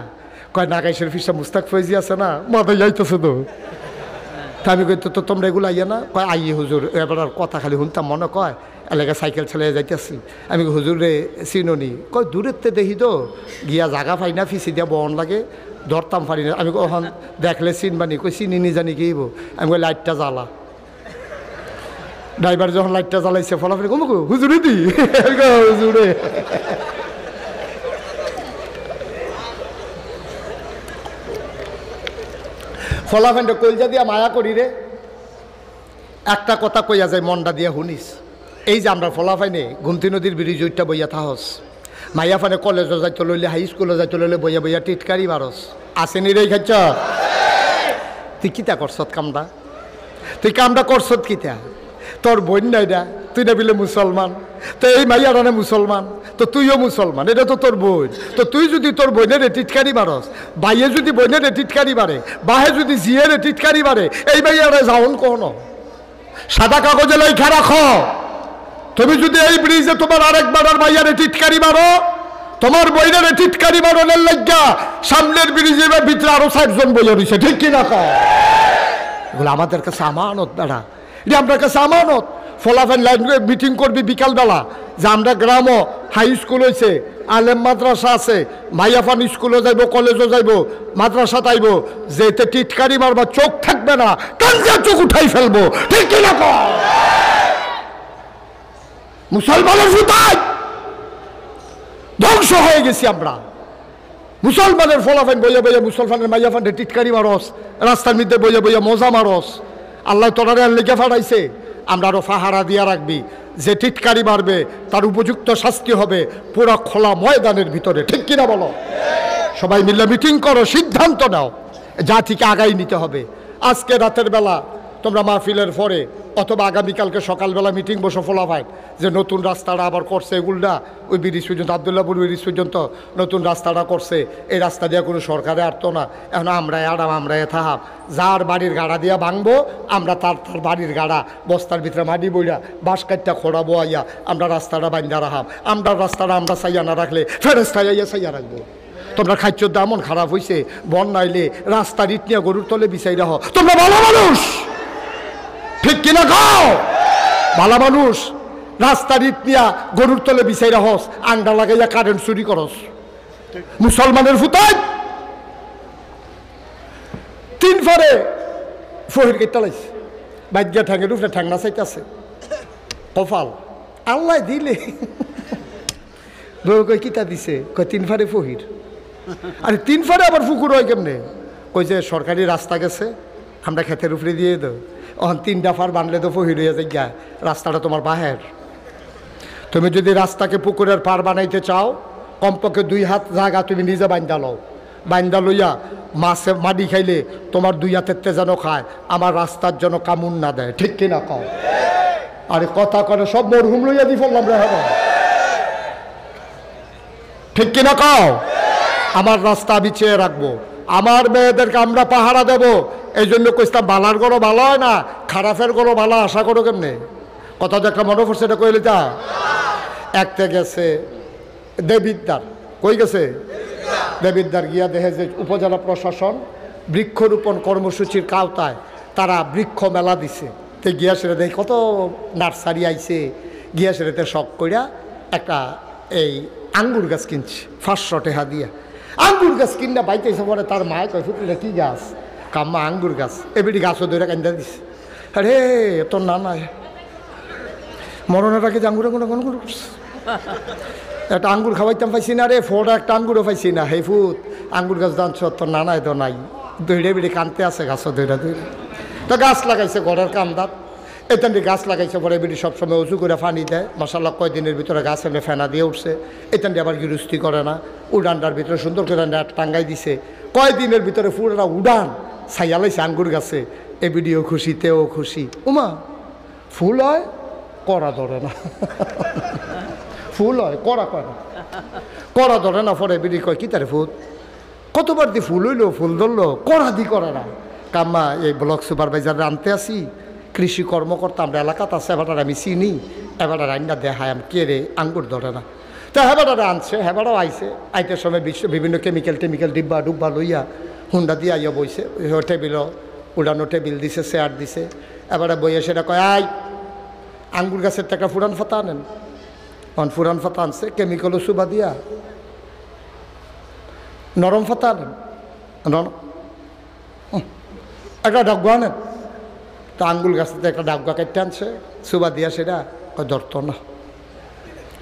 কয় নাগাইশের ফিসা মুস্তাক ফৈজি আছে না, মাথায় যাইতেছে তো। তা আমি কই তো তোমরা এগুলো আইয়া না? কয় আইয়ে হুজুর, এবার আর কথা খালি শুনতাম মনে কয় এলাকা সাইকেল চালিয়ে যাইতেছি। আমি হুজুর রে চিননি? কয় দূরের তে দেখি তো, গিয়া জাগা পাই না, ফিসি দিয়া বহন লাগে, ধরতাম পারি না। আমি কখন দেখলে চিনবানি? কই চিনি নি জানি কি হইব? আমি কই লাইটটা জ্বালা। ড্রাইভার যখন লাইটটা জ্বালাইছে ফলাফল কম হুজুরে দি, হুজুরে ফলাফেনটা কইলজা দিয়া মায়া করি রে। একটা কথা কইয়া যায় মনটা দিয়া শুনিস, এই যে আমরা ফলাফাইনে গুমতি নদীর ব্রিজ ওইটা বইয়া থাহস, মাইয়া ফানে কলেজও যাইতে লইলে, হাই স্কুলে যাইতে লইলে বইয়া বইয়া টিটকারি মারস, আসেনি রে খাইছ? তুই কিতা করছত কামটা? তুই কামটা করছত কিতা? তোর বোন নাই না, তুই না বিলে মুসলমান, তো এই মাইয়াটা না মুসলমান, তো তুইও মুসলমান, এটা তো তোর বোন। তো তুই যদি তোর বোনের টিটকারি মারস, বাইয়ে যদি বোনের টিটকারি মারে, বাহে যদি জিয়ের টিটকারি মারে, এই মাইয়াটা যাওন কোন সাদা কাগজে লেখা রাখো, তুমি যদি এই ব্রিজে তোমার আরেকবার আর মাইয়ারে টিটকারি মারো, তোমার বইনের টিটকারি মারনের লাগিয়া সামনের ব্রিজে ভিতরে আরো 60 জন বইয়া রয়েছে, ঠিক কিনা কয়? এগুলো আমাদের কাছে আমানত বেড়া, এটা আপনার কাছে আমানত। ফলাফল লাইন মিটিং করবি বিকালবেলা, যে আমরা গ্রামও হাই স্কুল হয়েছে, আলেম মাদ্রাসা আছে, মাইয়াফান স্কুলে যাইব, কলেজও যাইব, মাদ্রাসা তাইব, যেতে টিটকারি মারবা চোখ থাকবে না, কাঞ্জা চোখ উঠাই ফেলবো, ঠিক কিনা কয়? মুসলমানের ফুটাই ধ্বংস হয়ে গেছি আমরা। মুসলমানের ফলাফান বইয়া বইয়া, মুসলমানের মাইয়াফানটা টিটকারি মারস, রাস্তার মধ্যে বইয়া বইয়া মজা মারস। আল্লাহ তোরারে লেগে ফাটাইছে, আমরা আরো ফাহারা দিয়া রাখবি, যে টিটকারি মারবে তার উপযুক্ত শাস্তি হবে পুরো খোলা ময়দানের ভিতরে, ঠিক কিনা বলো? সবাই মিলে মিটিং করো, সিদ্ধান্ত নাও, জাতিকে আগাই নিতে হবে। আজকে রাতের বেলা তোমরা মাহফিলের পরে অথবা আগামীকালকে সকালবেলা মিটিং বসো ফলাফাইন, যে নতুন রাস্তাটা আবার করছে এগুলটা, ওই ব্রিজ পর্যন্ত আবদুল্লাপুর ব্রিজ পর্যন্ত নতুন রাস্তাটা করছে, এই রাস্তা দিয়ে কোনো সরকারে আটতো না, এখন আমরাই আরাম, আমরাই থাহাব, যার বাড়ির গাড়া দিয়া ভাঙবো আমরা তার বাড়ির গাড়া বস্তার ভিতরে মাটি বইরা বাঁশ কাটটা খোড়াবো, আইয়া আমরা রাস্তাটা বান্ধা রাখাম, আমরা রাস্তাটা আমরা চাইয়া না রাখলে ফেরেস্তায় আইয়া চাইয়া রাখবো। তোমরা খাদ্য দামন খারাপ হয়েছে, বন্যাইলে রাস্তা ইট নিয়ে গরুর তলে বিছাই রাখো, তোমরা ভালো মানুষ, ঠিক কিনা গাও? ভালো মানুষ রাস্তার ইট নিয়া গরুর তলে বিছাই রাখস, আন্ডা লাগাইয়া কারেন্ট চুরি করস। মুসলমানের ফুটাই তিন ফারে ফহির কেটে লাইছে, বাইক ঠ্যাঙের উপরে ঠ্যাংনা চাইতেছে, কপাল আল্লাহ দিলে বউ কই কিতা দিছে, কয় তিন ফারে ফহির। আরে তিন ফারে আবার পুকুর হয় কেমনে? কই যে সরকারি রাস্তা গেছে, আমরা ক্ষেতের উপরে দিয়ে দেব, এখন 3টা ফার বানলে তো ফহির হয়ে যায়, রাস্তাটা তোমার বাহের, তুমি যদি রাস্তাকে পুকুরের পার বানাইতে চাও, কমপক্ষে 2 হাত জায়গা তুমি নিজে বাইন্দা লও। বাইন্দা লইয়া মাছে মাটি খাইলে তোমার 2 হাতের যেন খায়, আমার রাস্তার জন্য কামুন না দেয়। ঠিক কিনা কও? আরে কথা করে সব মরহুম লইয়া দি ফেললাম রে। হ্যাঁ, ঠিক কিনা কও? আমার রাস্তা আমি চেয়ে রাখবো, আমার মেয়েদেরকে আমরা পাহারা দেব। এই জন্য কইতাম বালার গরো ভালো হয় না, খারাপের গরো ভালো আশা করো কেমনে? কথা তো একটা মনে পড়ছে, এটা কইলে তা একটা গেছে দেবিদ্দার। কই গেছে? দেবিদ্দার গিয়া দেখে যে উপজেলা প্রশাসন বৃক্ষরোপণ কর্মসূচির কাওতায় তারা বৃক্ষ মেলা দিছে। তো গিয়া সেটা দেখি কত নার্সারি আইছে, গিয়া সেটাতে শখ কইরা একটা এই আঙ্গুর গাছ কিনছে 500 টাকা দিয়া। আঙ্গুর গাছ কিনা বাইতেছে পরে তার মায় কয় ফুটলে কি গাছ? কাম্মা আঙ্গুর গাছ। এবিটি গাছও ধরে কান্দা দিছে। আরে তোর না নাই মরণটাকে যে আঙ্গুর আঙ্গুর আঙ্গুর করছে, একটা আঙ্গুর খাওয়াইতাম পাইছি না রে, ফোটা একটা আঙ্গুরও পাইছি না। হে ফুট আঙ্গুর গাছ দাঁড়ছ তোর নানায় তো নাই, দৈড়ে বেড়ে কানতে আছে গাছও দৈরা দৈরে। তো গাছ লাগাইছে ঘরের কান্দাত, এখানটি গাছ লাগাইছে পরে বেড়ি সবসময় উঁচু করে পানি দেয়। মাসাল্লাহ কয়দিনের ভিতরে গাছ এনে ফেনা দিয়ে উঠছে। এখানটি আবার গৃহস্থি করে না, উড়ানটার ভিতরে সুন্দর করে নেট টাঙ্গাই দিছে। কয়দিনের ভিতরে পুরোটা উড়ান ছাইয়ালাইছে আঙ্গুর গাছে। এ ভিডিও খুশি, তেও খুশি। উমা ফুল হয় করা ধরে না, ফুল হয় করা করে না, করা ধরে না। পরে বিড়ি কয় কি তারে ফুল কতবার দি ফুল হইলো, ফুল ধরলো, করা দি করে না। কাম্মা এই ব্লক সুপারভাইজার আনতে আসি, কৃষি কর্মকর্তা আমরা এলাকাতে আছে, এবার আমি চিনি, এবার রান্না দেখায় আমি কে রে আঙ্গুর ধরে না। তো হেবাটারে আনছে, হেবাটাও আইছে। আইতের সময় বিভিন্ন কেমিক্যাল ডিব্বা ডুব্বা লইয়া হুন্ডা দিয়ে আইয়া বইছে। টেবিলও উড়ানো টেবিল দিছে, চেয়ার দিছে। এবারে বইয়ে সেটা কয় আই আঙ্গুর গাছের একটা ফুরান ফাতা আনেন। ফুরান ফাতা আনছে, কেমিক্যালও সুবা দিয়া নরম ফাতা আনেন, নরম একটা ডাব্বা আনেন। তো আঙ্গুল গাছতে একটা ডাব্বা কেটে আনছে, সুবা দিয়া সেটা কয় ধরতো না,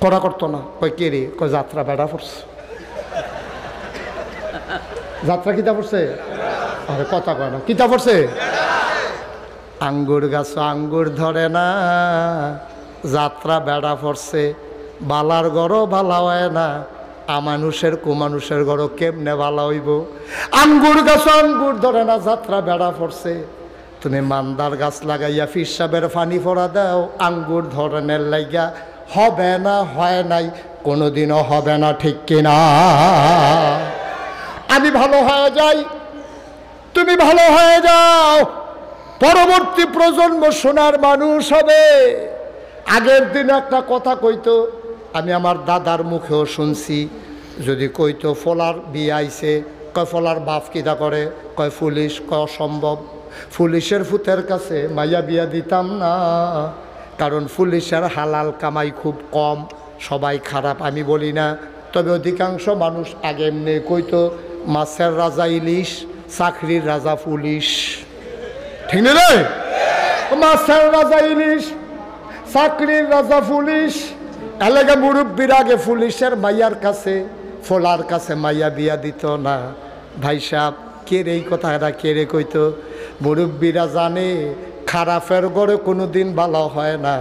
করা করতো না। কয় কে রে? কয় যাত্রা বেড়া পড়ছে। যাত্রা কিতা পড়ছে? আরে কথা কয় না, কিতা পড়ছে? আঙ্গুর গাছ আঙ্গুর ধরে না, যাত্রা বেড়া পড়ছে। বালার গড়ও ভালা হয় না, আমানুষের কুমানুষের গড়ও কেমনে ভালা হইব? আঙ্গুর গাছ আঙ্গুর ধরে না, যাত্রা বেড়া পড়ছে। তুমি মান্দার গাছ লাগাইয়া ফির সাহেবের ফানি ফোড়া দাও, আঙ্গুর ধরনের লাইগা হবে না, হয় নাই, কোনোদিনও হবে না। ঠিক কিনা? আমি ভালো হয়ে যাই, তুমি ভালো হয়ে যাও, পরবর্তী প্রজন্ম সোনার মানুষ হবে। আগের দিন একটা কথা কইতো, আমি আমার দাদার মুখেও শুনছি, যদি কইতো ফলার বিয়ে আইছে, কয় ফলার বাপ কিতা করে? কয় পুলিশ। কয় অসম্ভব, পুলিশের ফুতের কাছে মাইয়া বিয়া দিতাম না, কারণ পুলিশের হালাল কামাই খুব কম। সবাই খারাপ আমি বলি না, তবে অধিকাংশ মানুষ আগে এমনি কইতো মাছের রাজা ইলিশ, চাকরির রাজা পুলিশ। ঠিক না রে? মাছের রাজা ইলিশ, চাকরির রাজা পুলিশ। এলাকা মুরব্বীর আগে পুলিশের মাইয়ার কাছে, ফলার কাছে মাইয়া বিয়া দিত না। ভাই সাহেব কে রে এই কথাটা কে রে কইতো? মুরব্বীরা জানে খারাপের গড়ে কোনো দিন ভালো হয় না,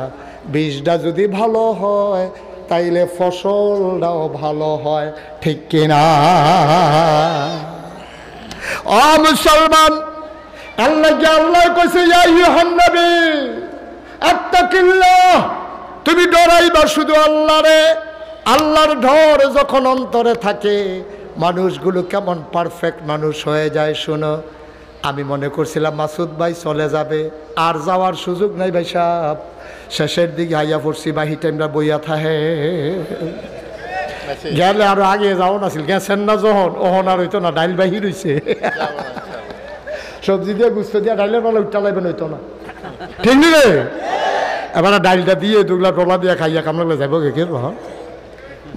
বীজটা যদি ভালো হয় তাইলে ফসলটাও ভালো হয়। ঠিক কিনা? ও মুসলমান, আল্লাহ কইছে ইয়া আইয়ুহান নবী আত্তাকিল্লাহ, তুমি ডরাইবা শুধু আল্লাহরে। আল্লাহর ডর যখন অন্তরে থাকে, মানুষগুলো কেমন পারফেক্ট মানুষ হয়ে যায়। শোনো, আমি মনে করছিলাম মাসুদ ভাই চলে যাবে, আর যাওয়ার সুযোগ নাই ভাই সাহেব। শেষের দিকে আইয়া পড়ছি, বাহি টাইমটা বইয়া থাহে গেলে আরো আগে যাও নাছিল, গেছেন না যখন ওহন আর হইতো না, ডাইল বাহির হইছে। সবজি দিয়ে গুস্ত দিয়া ডাইলের বেলা উঠা লাগবেন হইতো না। ঠিক নি রে? এবার ডাইলটা দিয়ে দুগলা টোলা দিয়ে খাইয়া কামড়ালে যাইব কে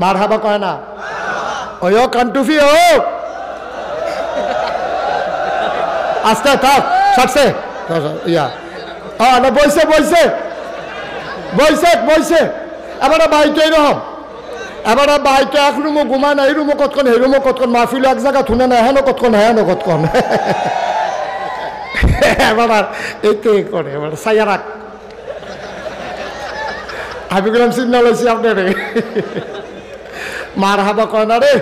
মার হাবা কয় না? ওই ও কান্টুফি ও আস্তে থাক, সারছে ইয়া না বইছে বইছে বইছে বইছে। এবার বাইকে এরকম, এবার বাইকে এক রুমও ঘুমায় না, এই রুমও কতক্ষণ, এই রুমও কতক্ষণ, মাহফিল এক জায়গা থুনে না, হ্যাঁ কতক্ষণ, হ্যাঁ কতক্ষণ। এবার এইতে করে, এবার সাইয়া রাখ আমি বললাম সিগনাল হয়েছি আপনার মার হাবা কয় না রে,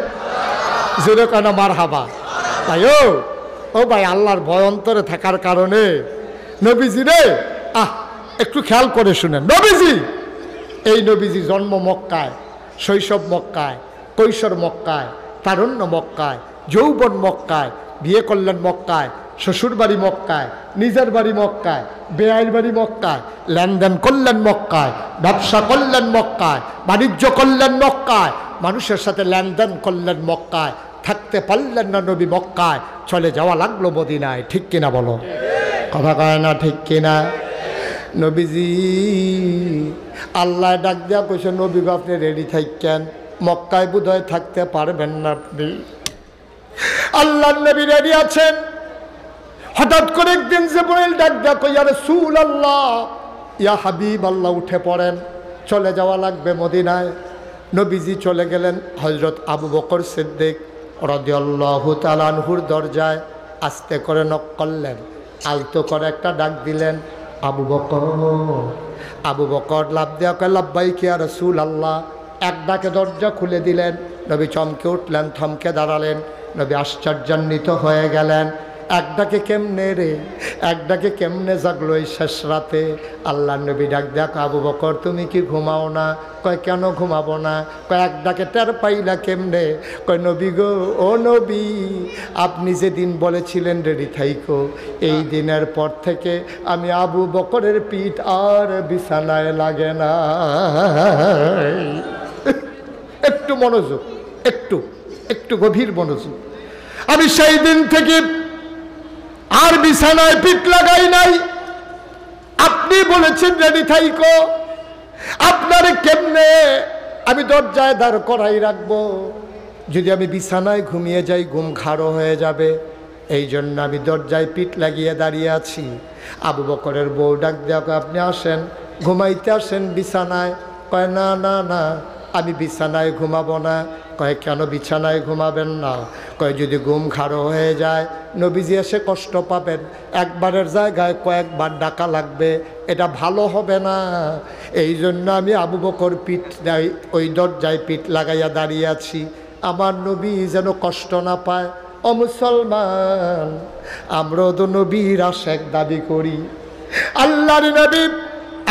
জোরে কয় না মার হাবা। ভাই ও ভাই, আল্লাহর ভয় অন্তরে থাকার কারণে নবীজি রে একটু খেয়াল করে শুনেন। নবীজি, এই নবীজি জন্ম মক্কায়, শৈশব মক্কায়, কৈশোর মক্কায়, তারুণ্য মক্কায়, যৌবন মক্কায়, বিয়ে করলেন মক্কায়, শ্বশুর বাড়ি মক্কায়, নিজের বাড়ি মক্কায়, বেআইর বাড়ি মক্কায়, লেনদেন করলেন মক্কায়, ব্যবসা করলেন মক্কায়, বাণিজ্য করলেন মক্কায়, মানুষের সাথে লেনদেন করলেন মক্কায়, থাকতে পারলেন না নবী মক্কায়, চলে যাওয়া লাগলো মদিনায়। ঠিক কিনা বলো? কথা কয় না ঠিক কিনা? নবীজি আল্লাহ ডাক দেওয়া কইছে, নবী আপনি রেডি থাকেন, মক্কায় বোধহয় থাকতে পারবেন না আপনি। আল্লাহ নবী রেডি আছেন। হঠাৎ করে একদিন জিবরাইল ডাক দেয়া কই, ইয়া রাসূলুল্লাহ, ইয়া হাবিব আল্লাহ, উঠে পড়েন, চলে যাওয়া লাগবে মদিনায়। নবীজি চলে গেলেন হযরত আবু বকর সিদ্দিক রাদিয়াল্লাহু তাআলা আনহুর দরজায় আস্তে করে নক করলেন, আলতো করে একটা ডাক দিলেন, আবু বকর। আবু বকর লাভ দেয়া কয়, লাব্বাইক ইয়া রাসূলুল্লাহ। এক ডাকে দরজা খুলে দিলেন। নবী চমকে উঠলেন, থমকে দাঁড়ালেন। নবী আশ্চর্যান্বিত হয়ে গেলেন, এক ডাকে কেমনে রে, এক ডাকে কেমনে জাগলো এই শেষ রাতে? আল্লাহ নবী ডাক দেখ, আবু বকর তুমি কি ঘুমাও না? কয় কেন ঘুমাবো না? কয় এক ডাকে টের পাইলা কেমনে? কয় নবী গো, ও নবী, আপনি যেদিন বলেছিলেন রেডি থাইকো, এই দিনের পর থেকে আমি আবু বকরের পিঠ আর বিছানায় লাগে না। একটু মনোযোগ, একটু একটু গভীর মনোযোগ। আমি সেই দিন থেকে আর বিছানায় পিঠ লাগাই নাই। আপনি বলেছেন রেডি থাইকো, আপনারে কেমনে আমি দরজায় দাঁড় করাই রাখবো? যদি আমি বিছানায় ঘুমিয়ে যাই, ঘুম ঘাড়ো হয়ে যাবে। এই জন্য আমি দরজায় পিঠ লাগিয়ে দাঁড়িয়ে আছি। আবু বকরের বউ ডাক দেওয়া, আপনি আসেন, ঘুমাইতে আসেন বিছানায়। কয় না না না, আমি বিছানায় ঘুমাবো না। কয় কেন বিছানায় ঘুমাবেন না? কয় যদি ঘুম ঘাড়ো হয়ে যায় নবীজি এসে কষ্ট পাবেন, একবারের জায়গায় কয়েকবার ডাকা লাগবে, এটা ভালো হবে না। এই জন্য আমি আবু বকর পিঠ ওই দরজায় পিঠ লাগাইয়া দাঁড়িয়ে আছি, আমার নবী যেন কষ্ট না পায়। ও মুসলমান, আমরাও তো নবীর আশেক দাবি করি। আল্লাহর নবী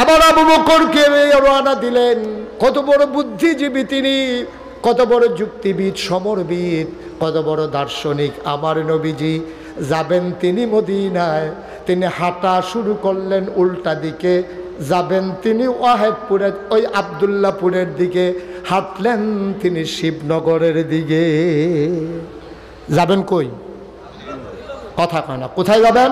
আবার আবু বকরকে রওনা দিলেন। কত বড় বুদ্ধিজীবী তিনি, কত বড় যুক্তিবিদ, সমরবিদ, কত বড় দার্শনিক আমার নবীজি। যাবেন তিনি মদিনায়, তিনি হাঁটা শুরু করলেন উল্টা দিকে। যাবেন তিনি ওয়াহেদপুরের ওই আবদুল্লাপুরের দিকে, হাঁটলেন তিনি শিবনগরের দিকে। যাবেন কই? কথা কয় না, কোথায় যাবেন?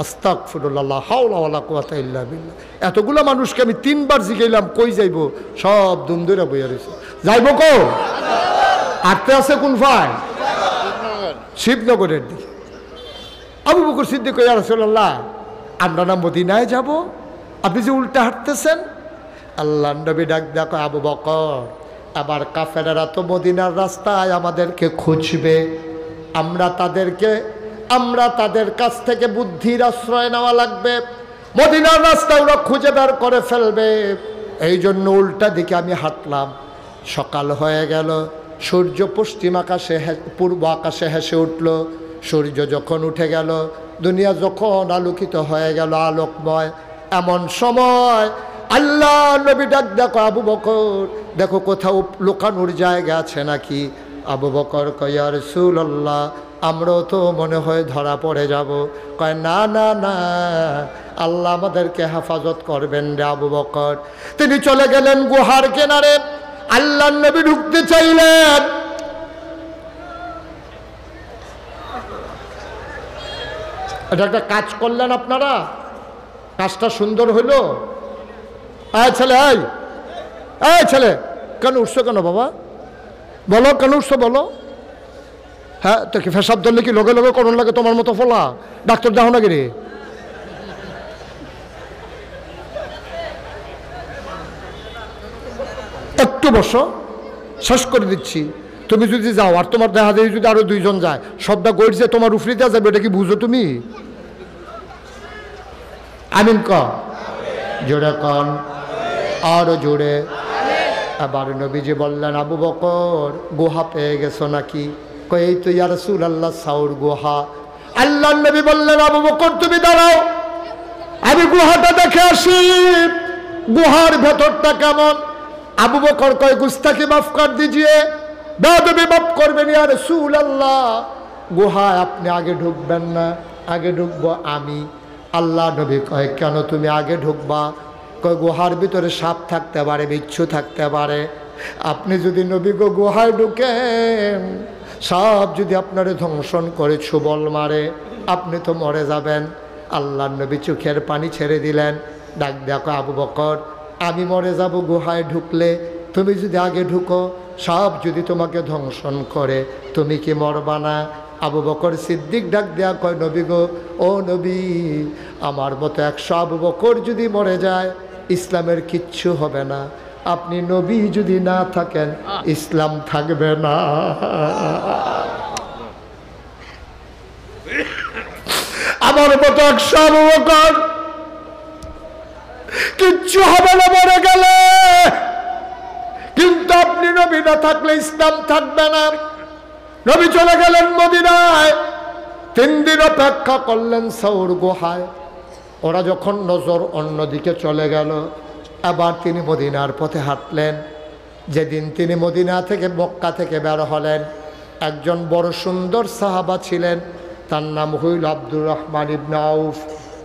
আস্তাগফিরুল্লাহ, হাওলা ওয়ালা কুওয়াতা ইল্লা বিল্লাহ। এতগুলো মানুষকে আমি 3 বার জিগাইলাম কই যাইব, সব দুম ধরে বইয়া রয়েছে। যাইব কো? আটতে আছে কোন ফাই? শিবনগরের দিকে। আবু বকর সিদ্দিক কই, ইয়া রাসূলুল্লাহ, আমরা না মদিনায় যাব, আপনি যে উল্টা হাঁটতেছেন। আল্লাহ নবী ডাক দেখো, আবু বকর, আবার কাফেরেরা তো মদিনার রাস্তায় আমাদেরকে খুঁজবে, আমরা তাদের কাছ থেকে বুদ্ধির আশ্রয় নেওয়া লাগবে। মদিনার রাস্তা ওরা খুঁজে বের করে ফেলবে। এই জন্য উল্টা দিকে আমি হাঁটলাম। সকাল হয়ে গেল, সূর্য পশ্চিম আকাশে পূর্ব আকাশে হেসে উঠল। সূর্য যখন উঠে গেল, দুনিয়া যখন আলোকিত হয়ে গেল, আলোকময়, এমন সময় আল্লাহ নবী ডাক দেখো, আবু বকর, দেখো কোথাও লুকানোর জায়গা আছে নাকি? আবু বকর কয়, ইয়া রাসূলুল্লাহ, আমরাও তো মনে হয় ধরা পড়ে যাব। কয় না না না, আল্লাহ আমাদেরকে হেফাজত করবেন রে আবু বকর। তিনি চলে গেলেন গুহার কিনারে। আল্লাহ নবী ঢুকতে চাইলেন, এটা একটা কাজ করলেন আপনারা, কাজটা সুন্দর হইল। ছেলে, এই ছেলে, কেন উঠছো কেন বাবা? বলো কেন উঠছো বলো? হ্যাঁ, তো কি ফেসাব ধরলে কি লগে লগে করণ লাগে তোমার মতো ফলা? ডাক্তার দেখো নাকি রে? একটু বসো, শেষ করে দিচ্ছি। তুমি যদি যাও আর তোমার দেখা যায় যদি আরো 2 জন যায়, সবটা গড়ছে তোমার উফরি দেওয়া যাবে, এটা কি বুঝো তুমি? আমিন ক, জোরে কন। আরো জোরে। আবার নবীজি বললেন, আবু বকর গুহা পেয়ে গেছো নাকি? কই এই তো ইয়া রাসূলুল্লাহ সাউর গুহা। আল্লাহর নবী বললেন, আবু বকর তুমি দাঁড়াও, আমি গুহাটা দেখে আসি, গুহার ভেতরটা কেমন। আবু বকর কয়, গুস্তাকি মাফ কর দিজিয়ে, বেয়াদবি মাফ করবেন ইয়া রাসূলুল্লাহ, গুহায় আপনি আগে ঢুকবেন না, আগে ঢুকবো আমি। আল্লাহ নবী কয়, কেন তুমি আগে ঢুকবা? কয় গুহার ভিতরে সাপ থাকতে পারে, বিচ্ছু থাকতে পারে, আপনি যদি নবী গো গুহায় ঢুকেন, সাপ যদি আপনারে ধ্বংসন করে ছুবল মারে, আপনি তো মরে যাবেন। আল্লাহ নবী চোখের পানি ছেড়ে দিলেন, ডাক দেখো আবু বকর, আমি মরে যাব গুহায় ঢুকলে, তুমি যদি আগে ঢুকো, সাপ যদি তোমাকে ধ্বংসন করে, তুমি কি মরবা না? আবু বকর সিদ্দিক ডাক দেয়া কয়, নবী গো, ও নবী, আমার মতো 100 আবু বকর যদি মরে যায়, ইসলামের কিচ্ছু হবে না। আপনি নবী যদি না থাকেন, ইসলাম থাকবে না। আমার মতো 100 আবু বকর কিচ্ছু হবে না মরে গেলে, কিন্তু আপনি নবী না থাকলে ইসলাম থাকবে না। নবী চলে গেলেন মদিনায়, 3 দিন অপেক্ষা করলেন সাউর গুহায়। ওরা যখন নজর অন্যদিকে চলে গেল, আবার তিনি মদিনার পথে হাঁটলেন। যেদিন তিনি মদিনা থেকে মক্কা থেকে বের হলেন, একজন বড় সুন্দর সাহাবা ছিলেন, তার নাম হইল আব্দুর রহমান ইবনে আউফ।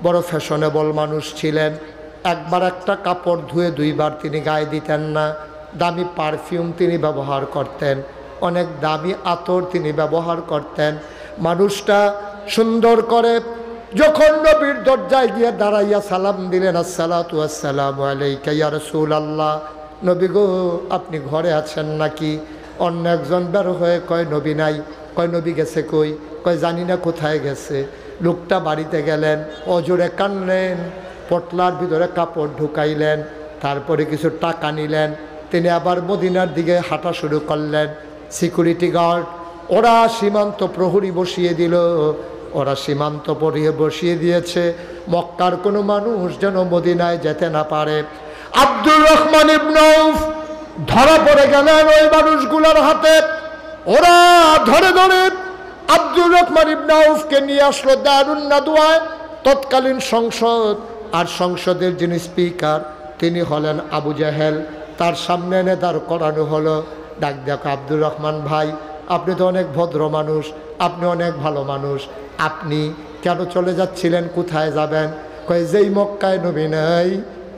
বড় ফ্যাশনেবল মানুষ ছিলেন। একবার একটা কাপড় ধুয়ে 2 বার তিনি গায়ে দিতেন না। দামি পারফিউম তিনি ব্যবহার করতেন, অনেক দামি আতর তিনি ব্যবহার করতেন। মানুষটা সুন্দর করে যখন নবীর দরজায় গিয়ে দাঁড়াইয়া সালাম দিলেন, আসসালাতু আসসালামু আলাইকা ইয়া রাসূলুল্লাহ, নবী গো আপনি ঘরে আছেন নাকি? অন্য একজন বের হয়ে কয়, নবী নাই। কয়, নবী গেছে কই? কয়, জানি না কোথায় গেছে। লোকটা বাড়িতে গেলেন, অজোরে কানলেন, পটলার ভিতরে কাপড় ঢুকাইলেন, তারপরে কিছু টাকা নিলেন। তিনি আবার মদিনার দিকে হাঁটা শুরু করলেন। সিকিউরিটি গার্ড ওরা সীমান্ত প্রহরী বসিয়ে দিল, ওরা সীমান্ত প্রহরী বসিয়ে দিয়েছে, মক্কার কোনো মানুষ যেন মদিনায় যেতে না পারে। আব্দুর রহমান ইবনে আউফ ধরা পড়ে গেলেন ওই মানুষগুলোর হাতে। ওরা ধরে ধরে আব্দুর রহমান ইবনে আউফকে নিয়ে আসলো দারুন নাদওয়ায়, তৎকালীন সংসদ। আর সংসদের যিনি স্পিকার তিনি হলেন আবু জাহেল। তার সামনে এনে দাঁড় করানো হলো। ডাক দেখো আব্দুর রহমান ভাই, আপনি তো অনেক ভদ্র মানুষ, আপনি অনেক ভালো মানুষ, আপনি কেন চলে যাচ্ছিলেন? কোথায় যাবেন? কয়, যেই মক্কায় নবী নাই,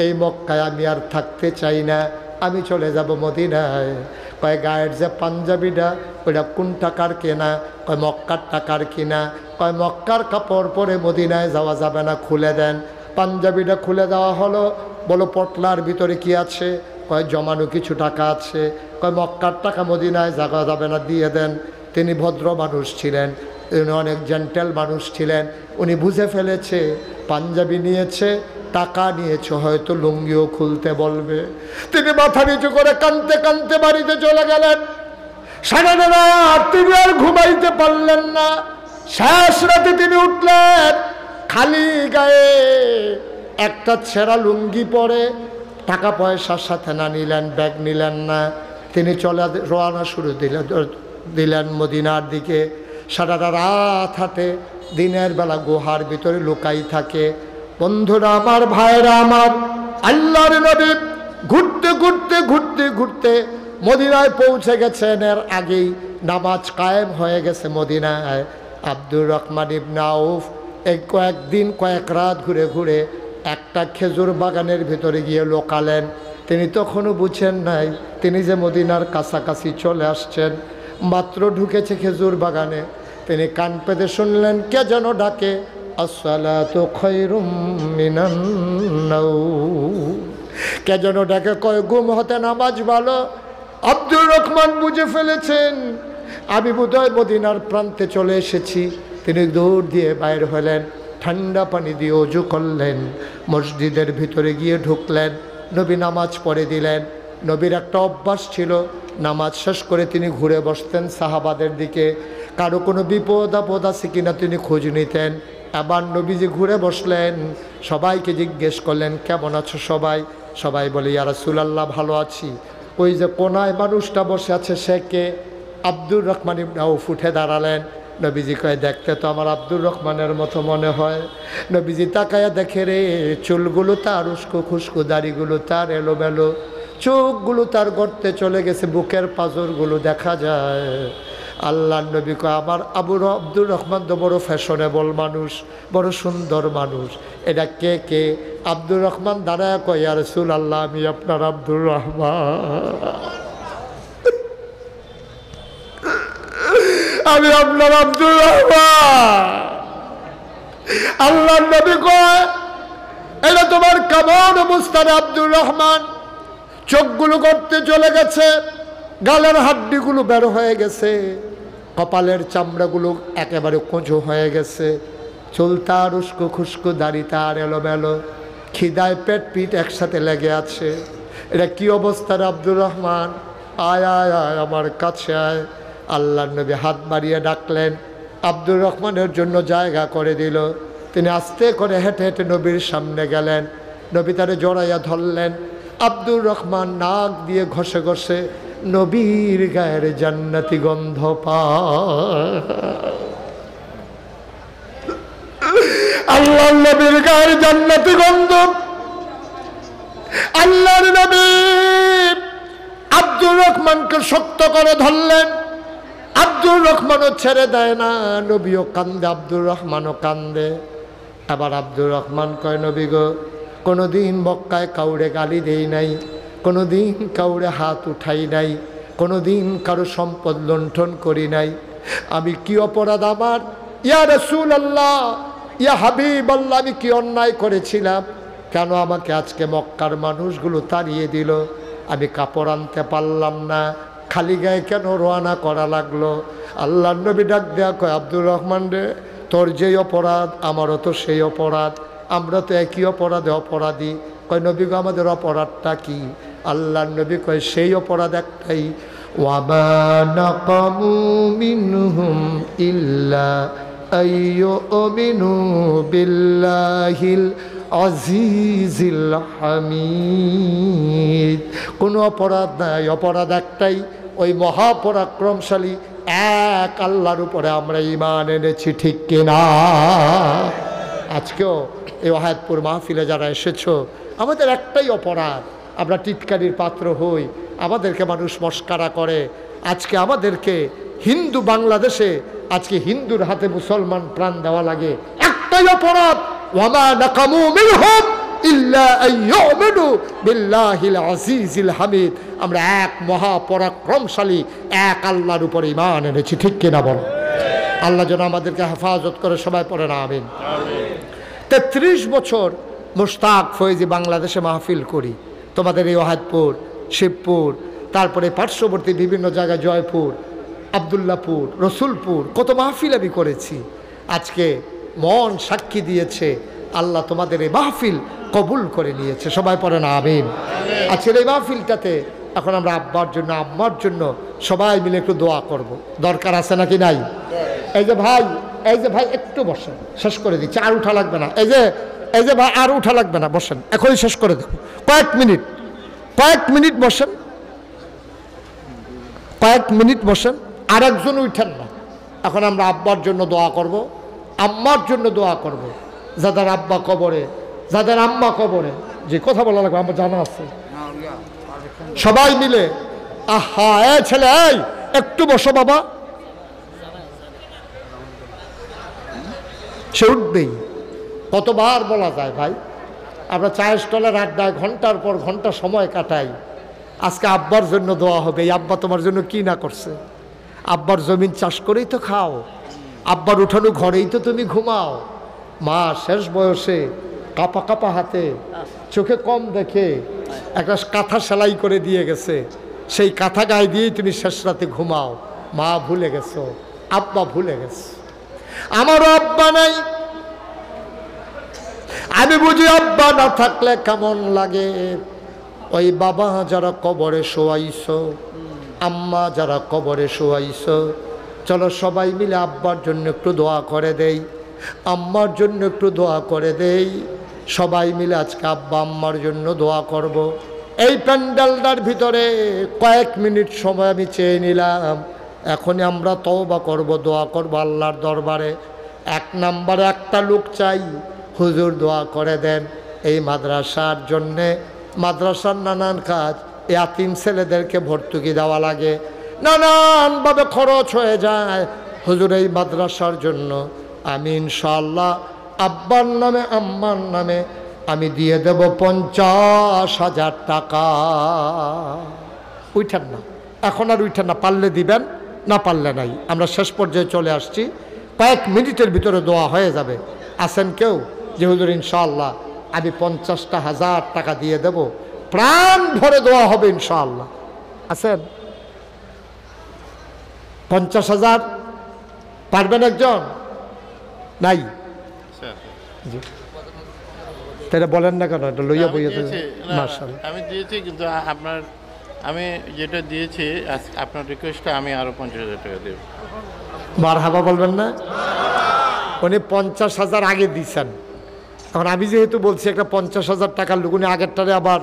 এই মক্কায় আমি আর থাকতে চাই না, আমি চলে যাব মদিনায়। কয়, গায়ের যে পাঞ্জাবিটা ওইটা কোন টাকার কেনা? কয়, মক্কার টাকার কিনা। কয়, মক্কার কাপড় পরে মদিনায় যাওয়া যাবে না, খুলে দেন। পাঞ্জাবিটা খুলে দেওয়া হলো। বলো, পটলার ভিতরে কি আছে? কয়, জমানো কিছু টাকা আছে। কয়, মক্কার টাকা মদিনায় যাওয়া যাবে না, দিয়ে দেন। তিনি ভদ্র মানুষ ছিলেন, উনি অনেক জেন্টেল মানুষ ছিলেন। উনি বুঝে ফেলেছে পাঞ্জাবি নিয়েছে, টাকা নিয়েছে, হয়তো লুঙ্গিও খুলতে বলবে। তিনি মাথা নিচু করে কাঁদতে কাঁদতে বাড়িতে চলে গেলেন। সারা রাত তিনি আর ঘুমাইতে পারলেন না। শেষ রাতে তিনি উঠলেন, খালি গায়ে একটা ছেঁড়া লুঙ্গি পরে, টাকা পয়সার সাথে না নিলেন, ব্যাগ নিলেন না। তিনি চলে রওনা শুরু দিলেন মদিনার দিকে। সারা রাত হাঁটে, দিনের বেলা গুহার ভিতরে লুকাই থাকে। বন্ধুরা আমার, ভাইরা আমার, আল্লাহর নবী ঘুরতে ঘুরতে ঘুরতে ঘুরতে মদিনায় পৌঁছে গেছেন। এর আগেই নামাজ কায়েম হয়ে গেছে মদিনায়। আব্দুর রহমান ইবনে আউফ কয়েকদিন কয়েক রাত ঘুরে ঘুরে একটা খেজুর বাগানের ভিতরে গিয়ে লোকালেন। তিনি তখনও বুঝেন নাই তিনি যে মদিনার কাছাকাছি চলে আসছেন। মাত্র ঢুকেছে খেজুর বাগানে, তিনি কান পেতে শুনলেন কে যেন ডাকে, আসসালাতু খায়রুম মিনান নাওম। কে যেন ডাকে, কয় ঘুম হতে নামাজ ভালো। আব্দুর রহমান বুঝে ফেলেছেন আমি বোধহয় মদিনার প্রান্তে চলে এসেছি। তিনি দৌড় দিয়ে বাইর হলেন, ঠান্ডা পানি দিয়ে ওযু করলেন, মসজিদের ভিতরে গিয়ে ঢুকলেন, নবী নামাজ পড়ে দিলেন। নবীর একটা অভ্যাস ছিল, নামাজ শেষ করে তিনি ঘুরে বসতেন সাহাবাদের দিকে, কারো কোনো বিপদ আপদ আছে কিনা তিনি খোঁজ নিতেন। আবার নবীজি ঘুরে বসলেন, সবাইকে জিজ্ঞেস করলেন কেমন আছো সবাই? সবাই বলে ইয়া রাসূলুল্লাহ ভালো আছি। ওই যে কোনায় মানুষটা বসে আছে সে কে? আব্দুর রহমান ইবনে আউফ উঠে দাঁড়ালেন। নবীজি কয় দেখতে তো আমার আব্দুর রহমানের মতো মনে হয়। নবীজি তাকায়া দেখে রে, চুলগুলো তার উস্কো খুস্কো, দাড়িগুলো তার এলোমেলো, চোখগুলো তার গর্তে চলে গেছে, বুকের পাঁজরগুলো দেখা যায়। আল্লাহ নবী কয় আমার আব্দুর রহমান তো বড় ফ্যাশনেবল মানুষ, বড় সুন্দর মানুষ। এটা কে কে? আব্দুর রহমান দাঁড়ায় কয় ইয়া রাসূলুল্লাহ আমি আপনার আব্দুর রহমান, আমি আপনার আব্দুর রহমান। আল্লাহ নবী কয় এটা তোমার কেমন অবস্থা রে আব্দুর রহমান? চোখগুলো গর্তে চলে গেছে, গালের হাড্ডিগুলো বের হয়ে গেছে, কপালের চামড়াগুলো একেবারে কোঁজো হয়ে গেছে, চুল তার উস্কো খুস্কো, দাড়ি তার এলোমেলো, খিদায় পেট পিঠ একসাথে লেগে আছে। এটা কি অবস্থা রে আব্দুর রহমান? আয় আয় আয় আমার কাছে আয়। আল্লাহ নবী হাত বাড়িয়ে ডাকলেন, আব্দুর রহমানের জন্য জায়গা করে দিল। তিনি আস্তে করে হেঁটে হেঁটে নবীর সামনে গেলেন, নবী তারে জড়াইয়া ধরলেন। আব্দুর রহমান নাক দিয়ে ঘষে ঘষে নবীর গায়ের জান্নাতি গন্ধ পায়। আল্লাহর নবীর গায়ের জান্নাতি গন্ধ। আল্লাহর নবী আব্দুর রহমানকে শক্ত করে ধরলেন, আব্দুর রহমানও ছেড়ে দেয় না, নবীও কান্দে, আব্দুর রহমানও কান্দে। আবার আব্দুর রহমান কয় নবী গো, কোনোদিন মক্কায় কাউরে গালি দেই নাই, কোনোদিন কাউরে হাত উঠাই নাই, কোনোদিন কারো সম্পদ লুণ্ঠন করি নাই, আমি কি অপরাধ আমার? ইয়া রাসূলুল্লাহ, ইয়া হাবিবাল্লাহ, আমি কি অন্যায় করেছিলাম? কেন আমাকে আজকে মক্কার মানুষগুলো তাড়িয়ে দিল? আমি কাপড় আনতে পারলাম না, খালি গায়ে কেন রওনা করা লাগলো? আল্লাহ নবী ডাক দেয়া কয় আব্দুর রহমান রে, তোর যেই অপরাধ আমারও তো সেই অপরাধ, আমরা তো একই অপরাধে অপরাধী। কয় নবী গো আমাদের অপরাধটা কি? আল্লাহ নবী কয় সেই অপরাধ একটাই, ওয়ামা নাকামু মিনহুম ইল্লা আইয়ুমিনু বিল্লাহিল আজিজিল হামিদ। কোনো অপরাধ নাই, অপরাধ একটাই, ওই মহাপরাক্রমশালী এক আল্লাহর উপরে আমরা ঈমান এনেছি, ঠিক কিনা? আজকেও এই ওয়াহাদপুর মাহফিলে যারা এসেছো, আমাদের একটাই অপরাধ, আমরা টিটকারির পাত্র হই, আমাদেরকে মানুষ মস্কারা করে। আজকে আমাদেরকে হিন্দু বাংলাদেশে আজকে হিন্দুর হাতে মুসলমান প্রাণ দেওয়া লাগে, একটাই অপরাধ, ওয়ামা নাকামু মিনহুম ইল্লা আইয়ুমিনু বিল্লাহিল আজিজিল হামিদ। আমরা এক মহাপরাক্রমশালী এক আল্লাহর উপরে ঈমান এনেছি, ঠিক কিনা বল? আল্লাহ যেন আমাদেরকে হেফাজত করে, সবাই পড়েন আমিন। 33 বছর মুশতাক ফয়েজি বাংলাদেশে মাহফিল করি, তোমাদের এই ওয়াহাদপুর, শিবপুর, তারপরে পার্শ্ববর্তী বিভিন্ন জায়গায়, জয়পুর, আবদুল্লাপুর, রসুলপুর, কত মাহফিল আমি করেছি। আজকে মন সাক্ষী দিয়েছে, আল্লাহ তোমাদের এই মাহফিল কবুল করে নিয়েছে, সবাই পড়েন আমিন। আজকের এই মাহফিলটাতে এখন আমরা আব্বার জন্য, আম্মার জন্য সবাই মিলে একটু দোয়া করব, দরকার আছে নাকি নাই? এই যে ভাই, এই যে ভাই একটু বসেন, শেষ করে দিচ্ছি, আর উঠা লাগবে না। এই যে ভাই আর উঠা লাগবে না, বসেন, এখনই শেষ করে দেবো, কয়েক মিনিট বসেন, কয়েক মিনিট বসেন, আর একজন উঠেন না। এখন আমরা আব্বার জন্য দোয়া করব, আম্মার জন্য দোয়া করব, যাদের আব্বা কবরে, যাদের আম্মা কবরে। যে কথা বলা লাগবে আমার জানা আছে, সবাই মিলে। আহা এ ছেলে, এই একটু বসো বাবা, সে উঠবেই। কতবার বলা যায় ভাই, আমরা চায়ের স্টলের আড্ডায় ঘন্টার পর ঘন্টা সময় কাটাই। আজকে আব্বার জন্য দোয়া হবে। এই আব্বা তোমার জন্য কি না করছে? আব্বার জমিন চাষ করেই তো খাও, আব্বার উঠানো ঘরেই তো তুমি ঘুমাও। মা শেষ বয়সে কাপা কাপা হাতে, চোখে কম দেখে একটা কাঁথা সেলাই করে দিয়ে গেছে, সেই কাঁথা গায়ে দিয়েই তুমি শেষ রাতে ঘুমাও। মা ভুলে গেছো, আব্বা ভুলে গেছে। আমারও আব্বা নাই, আমি বুঝি আব্বা না থাকলে কেমন লাগে। ওই বাবা যারা কবরে শোয়াইছো, আম্মা যারা কবরে শোয়াইছো, চলো সবাই মিলে আব্বার জন্য একটু দোয়া করে দেই। আম্মার জন্য একটু দোয়া করে দেই। সবাই মিলে আজকে আব্বা আম্মার জন্য দোয়া করব। এই প্যান্ডেলটার ভিতরে কয়েক মিনিট সময় আমি চেয়ে নিলাম। এখনই আমরা তওবা করব, দোয়া করব আল্লাহর দরবারে। এক নম্বরে একটা লোক চাই, হুজুর দোয়া করে দেন এই মাদ্রাসার জন্যে। মাদ্রাসার নানান কাজ, ইয়াতিম ছেলেদেরকে ভর্তুকি দেওয়া লাগে, নানানভাবে খরচ হয়ে যায়। হুজুর এই মাদ্রাসার জন্য আমি ইনশাআল্লাহ আব্বার নামে আম্মার নামে আমি দিয়ে দেব 50,000 টাকা। উঠেন না, এখন আর উঠেন না, পারলে দিবেন, না পারলে নাই। আমরা শেষ পর্যায়ে চলে আসছি, কয়েক মিনিটের ভিতরে দোয়া হয়ে যাবে। আছেন কেউ যে হুজুর ইনশাআল্লাহ আমি 50,000 টাকা দিয়ে দেব, প্রাণ ভরে দোয়া হবে ইনশাআল্লাহ? আছেন? 50,000 পারবেন একজন? নাই? জি, তাহলে বলেন না কেন, এটা লইয়া বইয়া। মাশাআল্লাহ আমি দিয়েছি, কিন্তু আপনার আমি যেটা দিয়েছি আপনার রিকোয়েস্টটা আমি আরো 50,000 টাকা দেব। মারহাবা বলবেন না? উনি 50,000 আগে দিচ্ছেন, এখন আমি যেহেতু বলছি একটা 50,000 টাকার লোক, উনি আগেরটারে আবার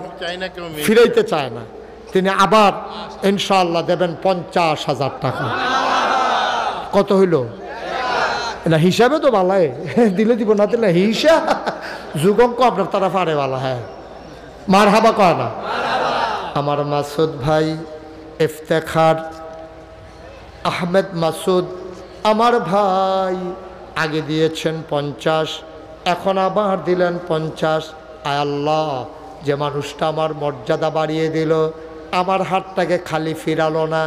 ফিরাইতে চায় না, তিনি আবার ইনশাআল্লাহ দেবেন 50,000 টাকা। কত হইল না হিসাবে তো বালায় দিলে দিব, না দিলে হিসাব যুগঙ্ক আপনার তারা পারে বালা। হ্যাঁ, মারহাবা কয় না? আমার মাসুদ ভাই ইফতেখার আহমেদ মাসুদ আমার ভাই আগে দিয়েছেন 50, এখন আবার দিলেন 50। আয় আল্লাহ, যে মানুষটা আমার মর্যাদা বাড়িয়ে দিল, আমার হাতটাকে খালি ফিরালো না,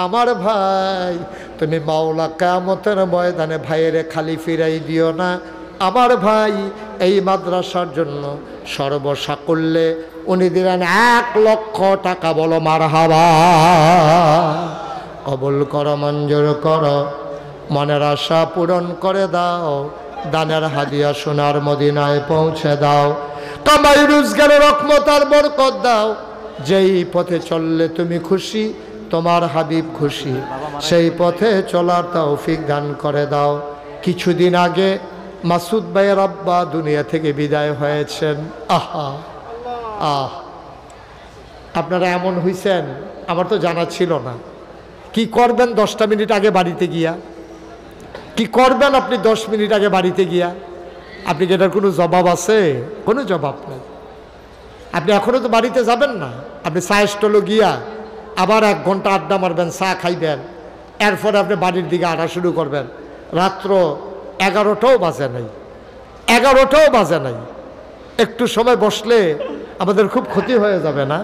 আমার ভাই তুমি মাওলা কিয়ামতের ময়দানে ভাইয়েরে খালি ফিরাই দিও না। আমার ভাই এই মাদ্রাসার জন্য সর্বসাকুল্যে উনি দিলেন 1,00,000 টাকা। বলো মারহাবা। কবুল করো, মঞ্জুর করো, মনের আশা পূরণ করে দাও, দানের হাদিয়া সোনার মদিনায় পৌঁছে দাও, কামাই রোজগারের রহমত আর বরকত দাও। যেই পথে চললে তুমি খুশি, তোমার হাবিব খুশি, সেই পথে চলার তৌফিক দান করে দাও। কিছুদিন আগে মাসুদ ভাইয়ের আব্বা দুনিয়া থেকে বিদায় হয়েছেন। আহা আহ, আপনারা এমন হইছেন, আমার তো জানা ছিল না। কি করবেন 10টা মিনিট আগে বাড়িতে গিয়া? কি করবেন আপনি 10 মিনিট আগে বাড়িতে গিয়া? আপনি কি এটার কোনো জবাব আছে? কোনো জবাব নেই। আপনি এখনও তো বাড়িতে যাবেন না, আপনি চা স্টলে গিয়া আবার 1 ঘন্টা আড্ডা মারবেন, চা খাইবেন, এরপরে আপনি বাড়ির দিকে আড়া শুরু করবেন। রাত্র 11টাও বাজে নাই, 11টাও বাজে নাই। একটু সময় বসলে আমাদের খুব ক্ষতি হয়ে যাবে না?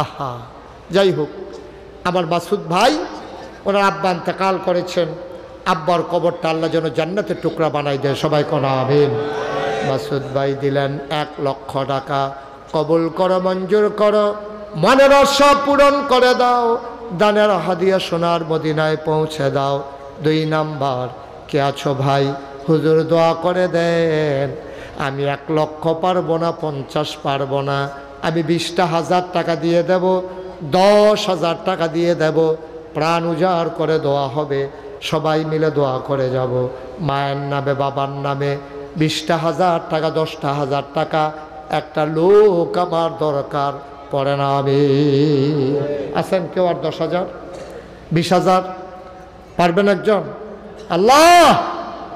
আহা, যাই হোক, আমার মাসুদ ভাই ওনার আব্বা ইন্তেকাল করেছেন। আব্বার কবরটা আল্লাহ যেন জান্নাতের টুকরা বানাই দেয়, সবাই কোন আমিন। মাসুদ ভাই দিলেন 1,00,000 টাকা। কবুল করো, মঞ্জুর করো, মনের আশা পূরণ করে দাও, দানের হাদিয়া সোনার মদিনায় পৌঁছে দাও। 2 নাম্বার, কে আছো ভাই? হুজুর দোয়া করে দেন, আমি 1,00,000 পারবো না, 50 পারবো না, আমি 20,000 টাকা দিয়ে দেব, 10,000 টাকা দিয়ে দেব, প্রাণ উজাড় করে দোয়া হবে, সবাই মিলে দোয়া করে যাব। মায়ের নামে, বাবার নামে 20,000 টাকা, 10,000 টাকা, একটা লোক আমার দরকার পড়ে না। আমি আছেন কেউ? আর 10,000 20,000 পারবেন একজন? আল্লাহ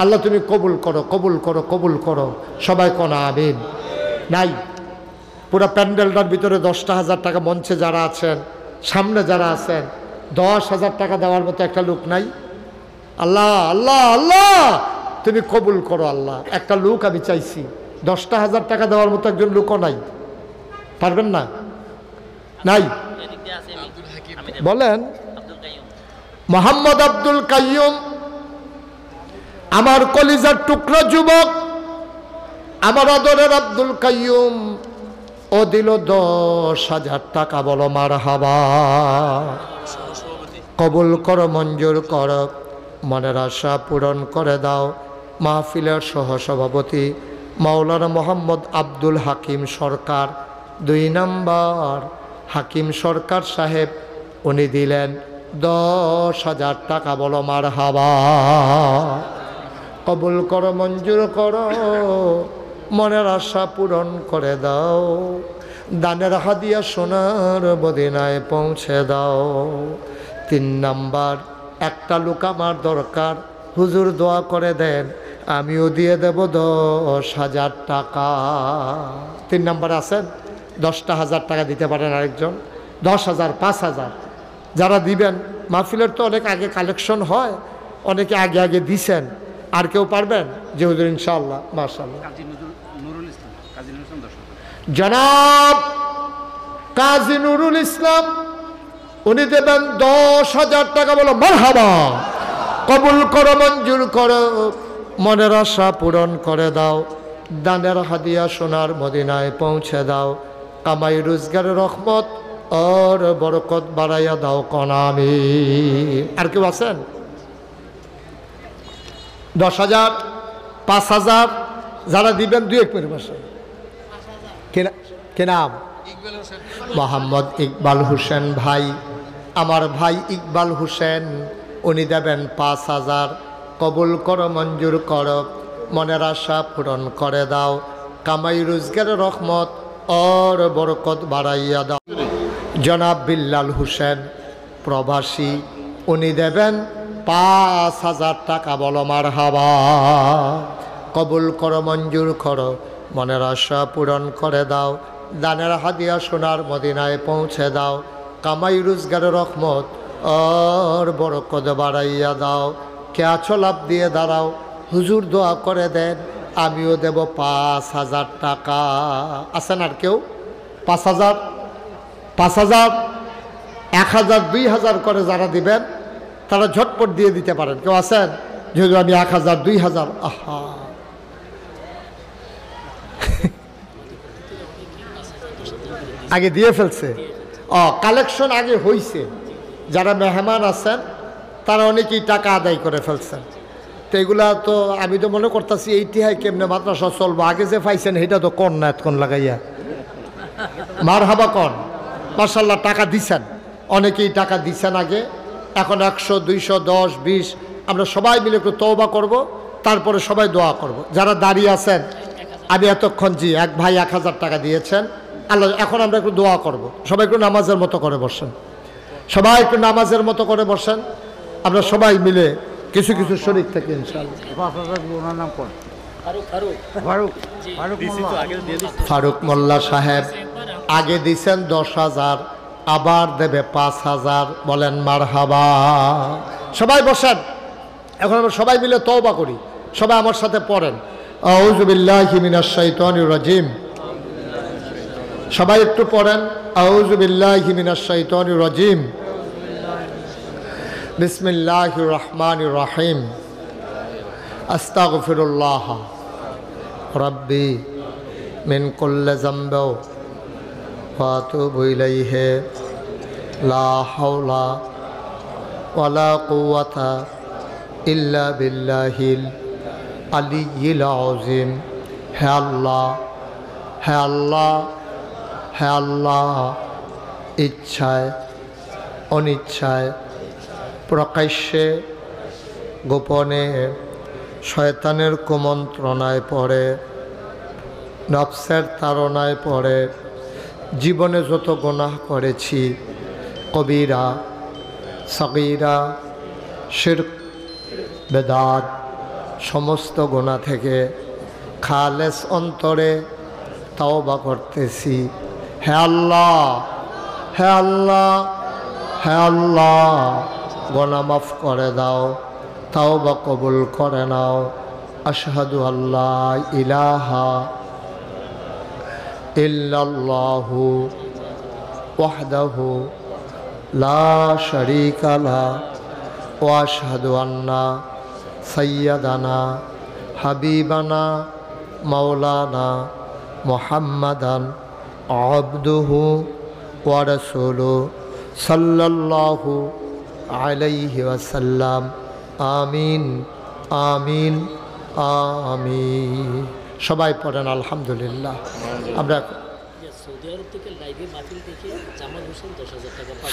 আল্লাহ তুমি কবুল করো, কবুল করো, কবুল করো, সবাই কোন আমিন। নাই? পুরো প্যান্ডেলটার ভিতরে 10,000 টাকা, মঞ্চে যারা আছেন, সামনে যারা আছেন, 10,000 টাকা দেওয়ার মতো একটা লোক নাই? আল্লাহ আল্লাহ আল্লাহ তুমি কবুল করো আল্লাহ। একটা লোক আমি চাইছি, 10,000 টাকা দেওয়ার মতো একজন লোকও নাই। পারবেন না? নাই? বলেন। মোহাম্মদ আব্দুল কাইয়ুম, আমার কলিজার টুকরা যুবক, আমার আদরের আব্দুল কাইয়ুম, ও দিল 10,000 টাকা। বলো মারহাবা। কবুল করো, মঞ্জুর করো, মনের আশা পূরণ করে দাও। মাহফিলের সহসভাপতি মাওলানা মোহাম্মদ আব্দুল হাকিম সরকার, 2 নাম্বার, হাকিম সরকার সাহেব, উনি দিলেন 10,000 টাকা। বলো মারহাবা। কবুল করো, মঞ্জুর করো, মনের আশা পূরণ করে দাও, দানের হাদিয়া সোনার মদিনায় পৌঁছে দাও। 3 নাম্বার, একটা লোক আমার দরকার, হুজুর দোয়া করে দেন, আমিও দিয়ে দেব 10,000 টাকা। 3 নাম্বার আছেন? 10,000 টাকা দিতে পারেন আরেকজন? 10,000, 5,000 যারা দিবেন। মাহফিলের তো অনেক আগে কালেকশন হয়, অনেকে আগে আগে দিছেন। আর কেউ পারবেন? যে হুজুর ইনশাআল্লাহ, মাশাআল্লাহ। জনাব কাজী নুরুল ইসলাম, উনি দেবেন 10,000 টাকা। বলো মারহাবা। কবুল করো, মঞ্জুর করো, মনের আশা পূরণ করে দাও, দানের হাদিয়া সোনার মদিনায় পৌঁছে দাও, কামাই রোজগারের রহমত আর বরকত বাড়াইয়া দাও, কোন আমিন। আর কেউ আছেন? 10,000, 5,000 যারা দিবেন 2-1 মিনিট বসে। কে নাম? মোহাম্মদ ইকবাল হোসেন ভাই, আমার ভাই ইকবাল হোসেন, উনি দেবেন 5,000। কবুল করো, মঞ্জুর করো, মনের আশা পূরণ করে দাও, কামাই রোজগারের রহমত আর বরকত বাড়াইয়া দাও। জনাব বিল্লাল হোসেন প্রবাসী, উনি দেবেন 5,000 টাকা। বলো মারহাবা। কবুল করো, মঞ্জুর করো, মনের আশা পূরণ করে দাও, দানের হাদিয়া সোনার মদিনায় পৌঁছে দাও, কামাই রোজগারের রহমত আর বরকত বাড়াইয়া দাও। কে আছো লাভ দিয়ে দাঁড়াও, হুজুর দোয়া করে দেন, আমিও দেব 5,000 টাকা। আছেন আর কেউ? 5,000, 5,000, 1,000, 2,000 করে যারা দিবেন তারা ঝটপট দিয়ে দিতে পারেন। কেউ আছেন? যেহেতু আমি 1,000, 2,000, আহা আগে দিয়ে ফেলছে। কালেকশন আগে হইছে, যারা মেহমান আছেন তারা অনেকেই টাকা আদায় করে ফেলছেন। তো এগুলা তো আমি তো মনে করতেছি এইটিহাই কেমনে মাদ্রাসা চলবো। আগে যে পাইছেন সেটা তো কন না, এতক্ষণ লাগাইয়া মারহাবা কন। মাশাআল্লাহ, টাকা দিছেন, অনেকেই টাকা দিছেন আগে। এখন 100, 200, 10, 20 আমরা সবাই মিলে একটু তওবা করব, তারপরে সবাই দোয়া করব। যারা দাঁড়িয়ে আছেন, আমি এতক্ষণ জি এক ভাই 1,000 টাকা দিয়েছেন। আল্লাহ, এখন আমরা একটু দোয়া করব। সবাই একটু নামাজের মতো করে বসেন, সবাই একটু নামাজের মতো করে বসেন। আমরা সবাই মিলে কিছু কিছু শরীর থেকে ইনশাআল্লাহ। ফারুক মোল্লা সাহেব আগে দিছেন 10,000, আবার দেবে 5,000। বলেন মারহাবা। সবাই বসেন, এখন আমরা সবাই মিলে তওবা করি। সবাই আমার সাথে পড়েন, আউযু বিল্লাহি মিনাশ শাইতানির রাজিম। সবাই একটু পড়েন, আউযু বিল্লাহি মিনাশ শাইতানির রাজিম, বিসমিল্লাহির রহমানির রহিম, আস্তাগফিরুল্লাহ রাব্বি মিন কুল্লি যামবি ওয়া আতুবু ইলাইহি, লা হাওলা ওয়ালা কুওয়াতা ইল্লা বিল্লাহিল আলিয়্যিল আযীম। হে আল্লাহ, হে আল্লাহ, হে আল্লাহ, ইচ্ছায় অনিচ্ছায় প্রকাশ্যে গোপনে শয়তানের কুমন্ত্রণায় পড়ে, নফসের তাড়নায় পড়ে জীবনে যত গুনাহ করেছি, কবিরা সগীরা শিরক বেদাত সমস্ত গুনাহ থেকে খালেস অন্তরে তওবা করতেছি। হে আল্লাহ, হে আল্লাহ, হে আল্লাহ, গুনাহ মাফ করে দাও, তওবা কবুল করে নাও। আশহাদু আল্লা ইলাহা ইল্লাল্লাহু ওয়াহদাহু লা শারীকা লাহু ওয়া আশহাদু আন্না সাইয়্যিদানা হাবিবানা মাওলানা মুহাম্মাদান আবদুহু ওয়া রাসূলুহু সাল্লাল্লাহু আলাইহি ওয়াসাল্লাম। আমিন, আমিন, আমিন। সবাই পড়েন আলহামদুলিল্লাহ। আমরা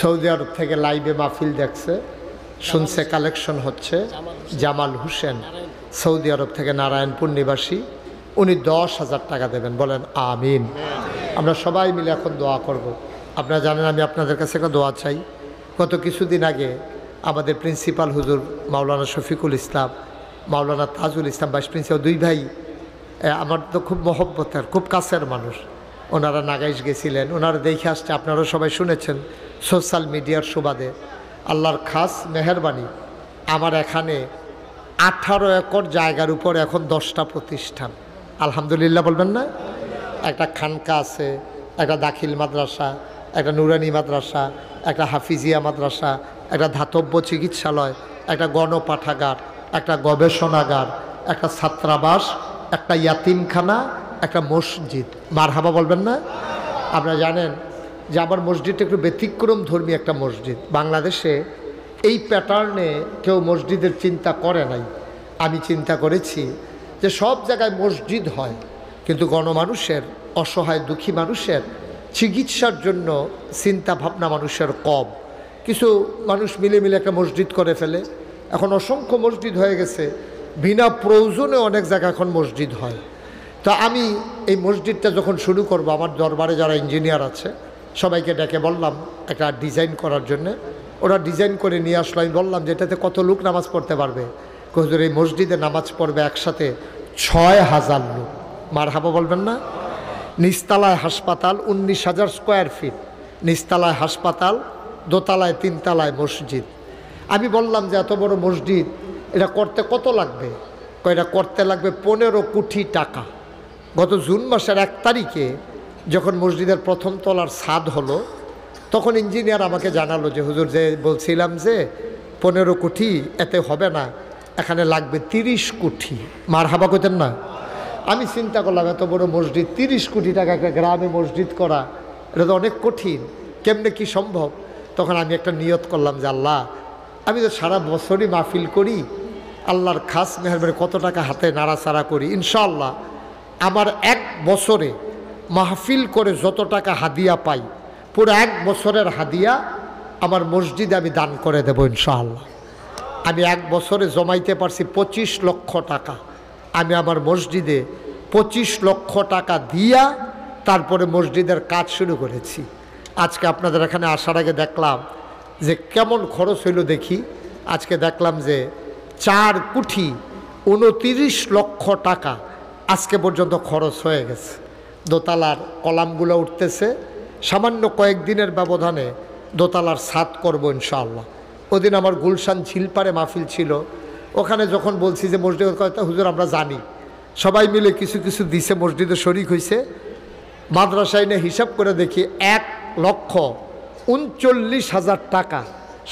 সৌদি আরব থেকে লাইভে মাহফিল দেখছে, শুনছে কালেকশন হচ্ছে জামাল হোসেন, সৌদি আরব থেকে নারায়ণপুর নিবাসী, উনি 10,000 টাকা দেবেন। বলেন আমিন। আমরা সবাই মিলে এখন দোয়া করব। আপনারা জানেন আমি আপনাদের কাছে একটা দোয়া চাই। গত কিছুদিন আগে আমাদের প্রিন্সিপাল হুজুর মাওলানা শফিকুল ইসলাম, মাওলানা তাজুল ইসলাম ভাইস প্রিন্সিপাল, দুই ভাই আমার তো খুব মহব্বতের, খুব কাছের মানুষ। ওনারা নাগাইশ গেছিলেন, ওনারা দেখে আসছে, আপনারা সবাই শুনেছেন সোশ্যাল মিডিয়ার সুবাদে। আল্লাহর খাস মেহেরবানি, আমার এখানে 18 একর জায়গার উপর এখন 10টা প্রতিষ্ঠান, আলহামদুলিল্লাহ বলবেন না। একটা খানকা আছে, একটা দাখিল মাদ্রাসা, একটা নুরানি মাদ্রাসা, একটা হাফিজিয়া মাদ্রাসা, একটা ধাতব্য চিকিৎসালয়, একটা গণপাঠাগার, একটা গবেষণাগার, একটা ছাত্রাবাস, একটা ইয়াতিমখানা, একটা মসজিদ। মারহাবা বলবেন না। আপনারা জানেন যে আমার মসজিদটা একটু ব্যতিক্রম ধর্মী একটা মসজিদ। বাংলাদেশে এই প্যাটার্নে কেউ মসজিদের চিন্তা করে নাই। আমি চিন্তা করেছি যে সব জায়গায় মসজিদ হয়, কিন্তু গণমানুষের, অসহায় দুঃখী মানুষের চিকিৎসার জন্য চিন্তা ভাবনা মানুষের কম। কিছু মানুষ মিলে মিলে একটা মসজিদ করে ফেলে। এখন অসংখ্য মসজিদ হয়ে গেছে, বিনা প্রয়োজনে অনেক জায়গায় এখন মসজিদ হয়। তো আমি এই মসজিদটা যখন শুরু করব, আমার দরবারে যারা ইঞ্জিনিয়ার আছে সবাইকে ডেকে বললাম একটা ডিজাইন করার জন্যে। ওরা ডিজাইন করে নিয়ে আসলো। আমি বললাম যে এটাতে কত লোক নামাজ পড়তে পারবে? হুজুর এই মসজিদে নামাজ পড়বে একসাথে 6,000 লোক। মারহাবা বলবেন না। নিচতলায় হাসপাতাল, 19,000 স্কোয়ার ফিট নিচতলায় হাসপাতাল, দোতলায় 3 তলায় মসজিদ। আমি বললাম যে এত বড় মসজিদ এটা করতে কত লাগবে? এটা করতে লাগবে 15 কোটি টাকা। গত জুন মাসের 1 তারিখে যখন মসজিদের প্রথম তলার ছাদ হলো, তখন ইঞ্জিনিয়ার আমাকে জানালো যে হুজুর, যে বলছিলাম যে 15 কোটি এতে হবে না, এখানে লাগবে 30 কোটি। মারহাবা কইতেন না। আমি চিন্তা করলাম এত বড় মসজিদ, 30 কোটি টাকা একটা গ্রামে মসজিদ করা, এটা তো অনেক কঠিন, কেমনে কি সম্ভব? তখন আমি একটা নিয়ত করলাম যে আল্লাহ, আমি তো সারা বছরই মাহফিল করি, আল্লাহর খাস মেহরবানি কত টাকা হাতে নাড়াচাড়া করি, ইনশাআল্লাহ আমার 1 বছরে মাহফিল করে যত টাকা হাদিয়া পাই, পুরো 1 বছরের হাদিয়া আমার মসজিদে আমি দান করে দেব ইনশাআল্লাহ। আমি 1 বছরে জমাইতে পারছি 25 লক্ষ টাকা। আমি আমার মসজিদে 25 লক্ষ টাকা দিয়া তারপরে মসজিদের কাজ শুরু করেছি। আজকে আপনাদের এখানে আসার আগে দেখলাম যে কেমন খরচ হইল দেখি। আজকে দেখলাম যে 4 কোটি 29 লক্ষ টাকা আজকে পর্যন্ত খরচ হয়ে গেছে। দোতলার কলামগুলো উঠতেছে, সামান্য কয়েকদিনের ব্যবধানে দোতলার ছাদ করব ইনশাআল্লাহ। ওদিন আমার গুলশান ঝিলপাড়ে মাহফিল ছিল, ওখানে যখন বলছি যে মসজিদের কথা হুজুর আমরা জানি, সবাই মিলে কিছু কিছু দিছে, মসজিদে শরিক হয়েছে। মাদ্রাসায় নিয়ে হিসাব করে দেখি 1,39,000 টাকা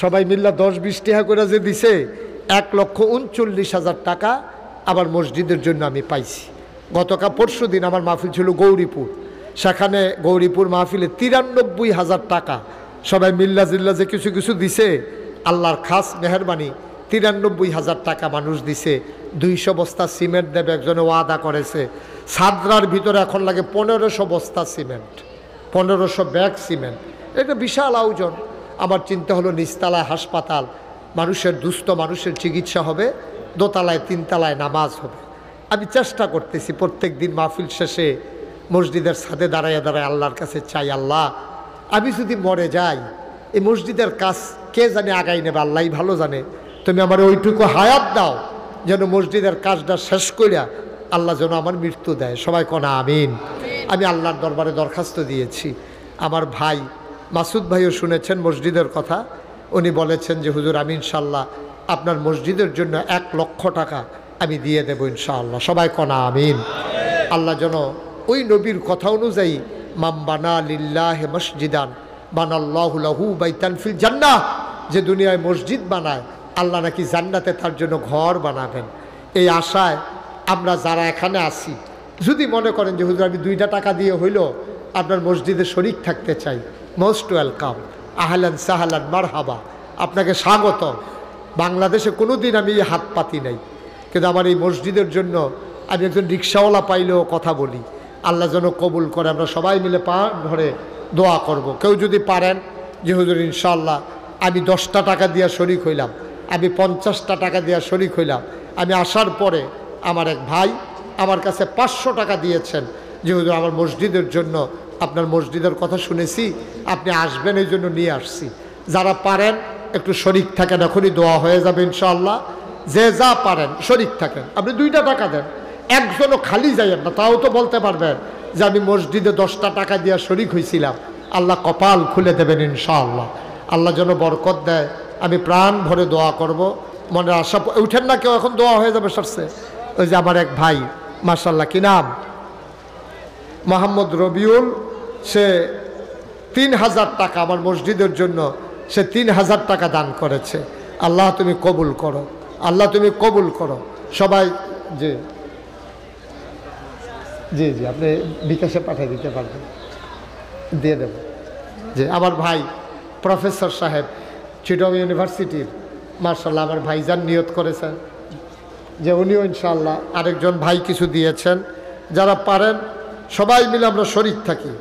সবাই মিল্লা 10-20 টাকা করে যে দিছে, 1,39,000 টাকা আবার মসজিদের জন্য আমি পাইছি। গতকাল পরশু দিন আমার মাহফিল ছিল গৌরীপুর, সেখানে গৌরীপুর মাহফিলে 93,000 টাকা সবাই মিল্লা জিল্লা যে কিছু কিছু দিছে, আল্লাহর খাস মেহরবানি 93,000 টাকা মানুষ দিছে। 200 বস্তা সিমেন্ট দেবে একজনে ওয়াদা করেছে। সাদরার ভিতরে এখন লাগে 1500 বস্তা সিমেন্ট, 1500 ব্যাগ সিমেন্ট। এটা বিশাল আয়োজন। আমার চিন্তা হলো নিচতলায় হাসপাতাল, মানুষের দুস্থ মানুষের চিকিৎসা হবে, দোতলায় 3 তলায় নামাজ হবে। আমি চেষ্টা করতেছি প্রত্যেক দিন মাহফিল শেষে মসজিদের ছাদে দাঁড়ায় দাঁড়ায় আল্লাহর কাছে চাই, আল্লাহ আমি যদি মরে যাই এই মসজিদের কাজ কে জানে আগাই নেবে, আল্লাহই ভালো জানে। তুমি আমার ওইটুকু হায়াত দাও যেন মসজিদের কাজটা শেষ করিয়া আল্লাহ যেন আমার মৃত্যু দেয়। সবাই কোনা আমিন। আমি আল্লাহর দরবারে দরখাস্ত দিয়েছি। আমার ভাই মাসুদ ভাইও শুনেছেন মসজিদের কথা, উনি বলেছেন যে হুজুর আমি ইনশাআল্লাহ আপনার মসজিদের জন্য 1 লক্ষ টাকা আমি দিয়ে দেব ইনশাআল্লাহ। সবাই কোনা আমিন। আল্লাহ যেন ওই নবীর কথা অনুযায়ী মাম বানা লিল্লাহি মসজিদান বানাল্লাহু লাহু বাইতান ফিল জান্নাহ, যে দুনিয়ায় মসজিদ বানায় আল্লাহ নাকি জান্নাতে তার জন্য ঘর বানাবেন। এই আশায় আমরা যারা এখানে আসি, যদি মনে করেন যে হুজুর আমি 2টা টাকা দিয়ে হইল আপনার মসজিদে শরিক থাকতে চাই, মোস্ট ওয়েলকাম, আহলান সাহলান মারহাবা, আপনাকে স্বাগত। বাংলাদেশে কোনো দিন আমি হাত পাতি নাই, কিন্তু আমার এই মসজিদের জন্য আমি একজন রিক্সাওয়ালা পাইলেও কথা বলি। আল্লাহ যেন কবুল করে। আমরা সবাই মিলে পা ধরে দোয়া করব। কেউ যদি পারেন যে হুজুর ইনশাআল্লাহ আমি 10টা টাকা দিয়ে শরিক হইলাম, আমি 50টা টাকা দিয়ে শরিক হইলাম। আমি আসার পরে আমার এক ভাই আমার কাছে 500 টাকা দিয়েছেন যে হুজুর আমার মসজিদের জন্য, আপনার মসজিদের কথা শুনেছি আপনি আসবেন এই জন্য নিয়ে আসছি। যারা পারেন একটু শরিক থাকেন, এখনই দোয়া হয়ে যাবে ইনশাআল্লাহ। যে যা পারেন শরিক থাকেন। আপনি 2টা টাকা দেন, একজনও খালি যাইয়েন না, তাও তো বলতে পারবেন যে আমি মসজিদে 10টা টাকা দিয়ে শরিক হয়েছিলাম। আল্লাহ কপাল খুলে দেবেন ইনশাআল্লাহ। আল্লাহ যেন বরকত দেয়। আমি প্রাণ ভরে দোয়া করব, মনে আশা। উঠেন না কেউ, এখন দোয়া হয়ে যাবে সরছে। ওই যে আমার এক ভাই মাশাআল্লাহ, কি নাম, মোহাম্মদ রবিউল, সে 3000 টাকা আমার মসজিদের জন্য, সে 3000 টাকা দান করেছে। আল্লাহ তুমি কবুল করো, আল্লাহ তুমি কবুল করো। সবাই জি জি জি আপনি বিকাশে পাঠিয়ে দিতে পারবেন, দিয়ে দেব। যে আমার ভাই প্রফেসর সাহেব চিটং ইউনিভার্সিটির, মার্শাল্লাহ আমার ভাইজান নিয়ত করেছেন যে উনিও ইনশাআল্লাহ, আরেকজন ভাই কিছু দিয়েছেন। যারা পারেন সবাই মিলে আমরা শরীক থাকি,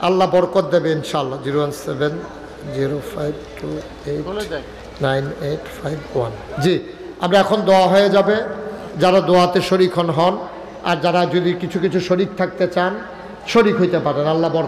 আল্লাহ বরকত দেবে ইনশাআল্লাহ। 01705289851। জি, আমরা এখন দোয়া হয়ে যাবে। যারা দোয়াতে শরিক হন, আর যারা যদি কিছু কিছু শরিক থাকতে চান শরিক হইতে পারেন। আল্লাহ বরকত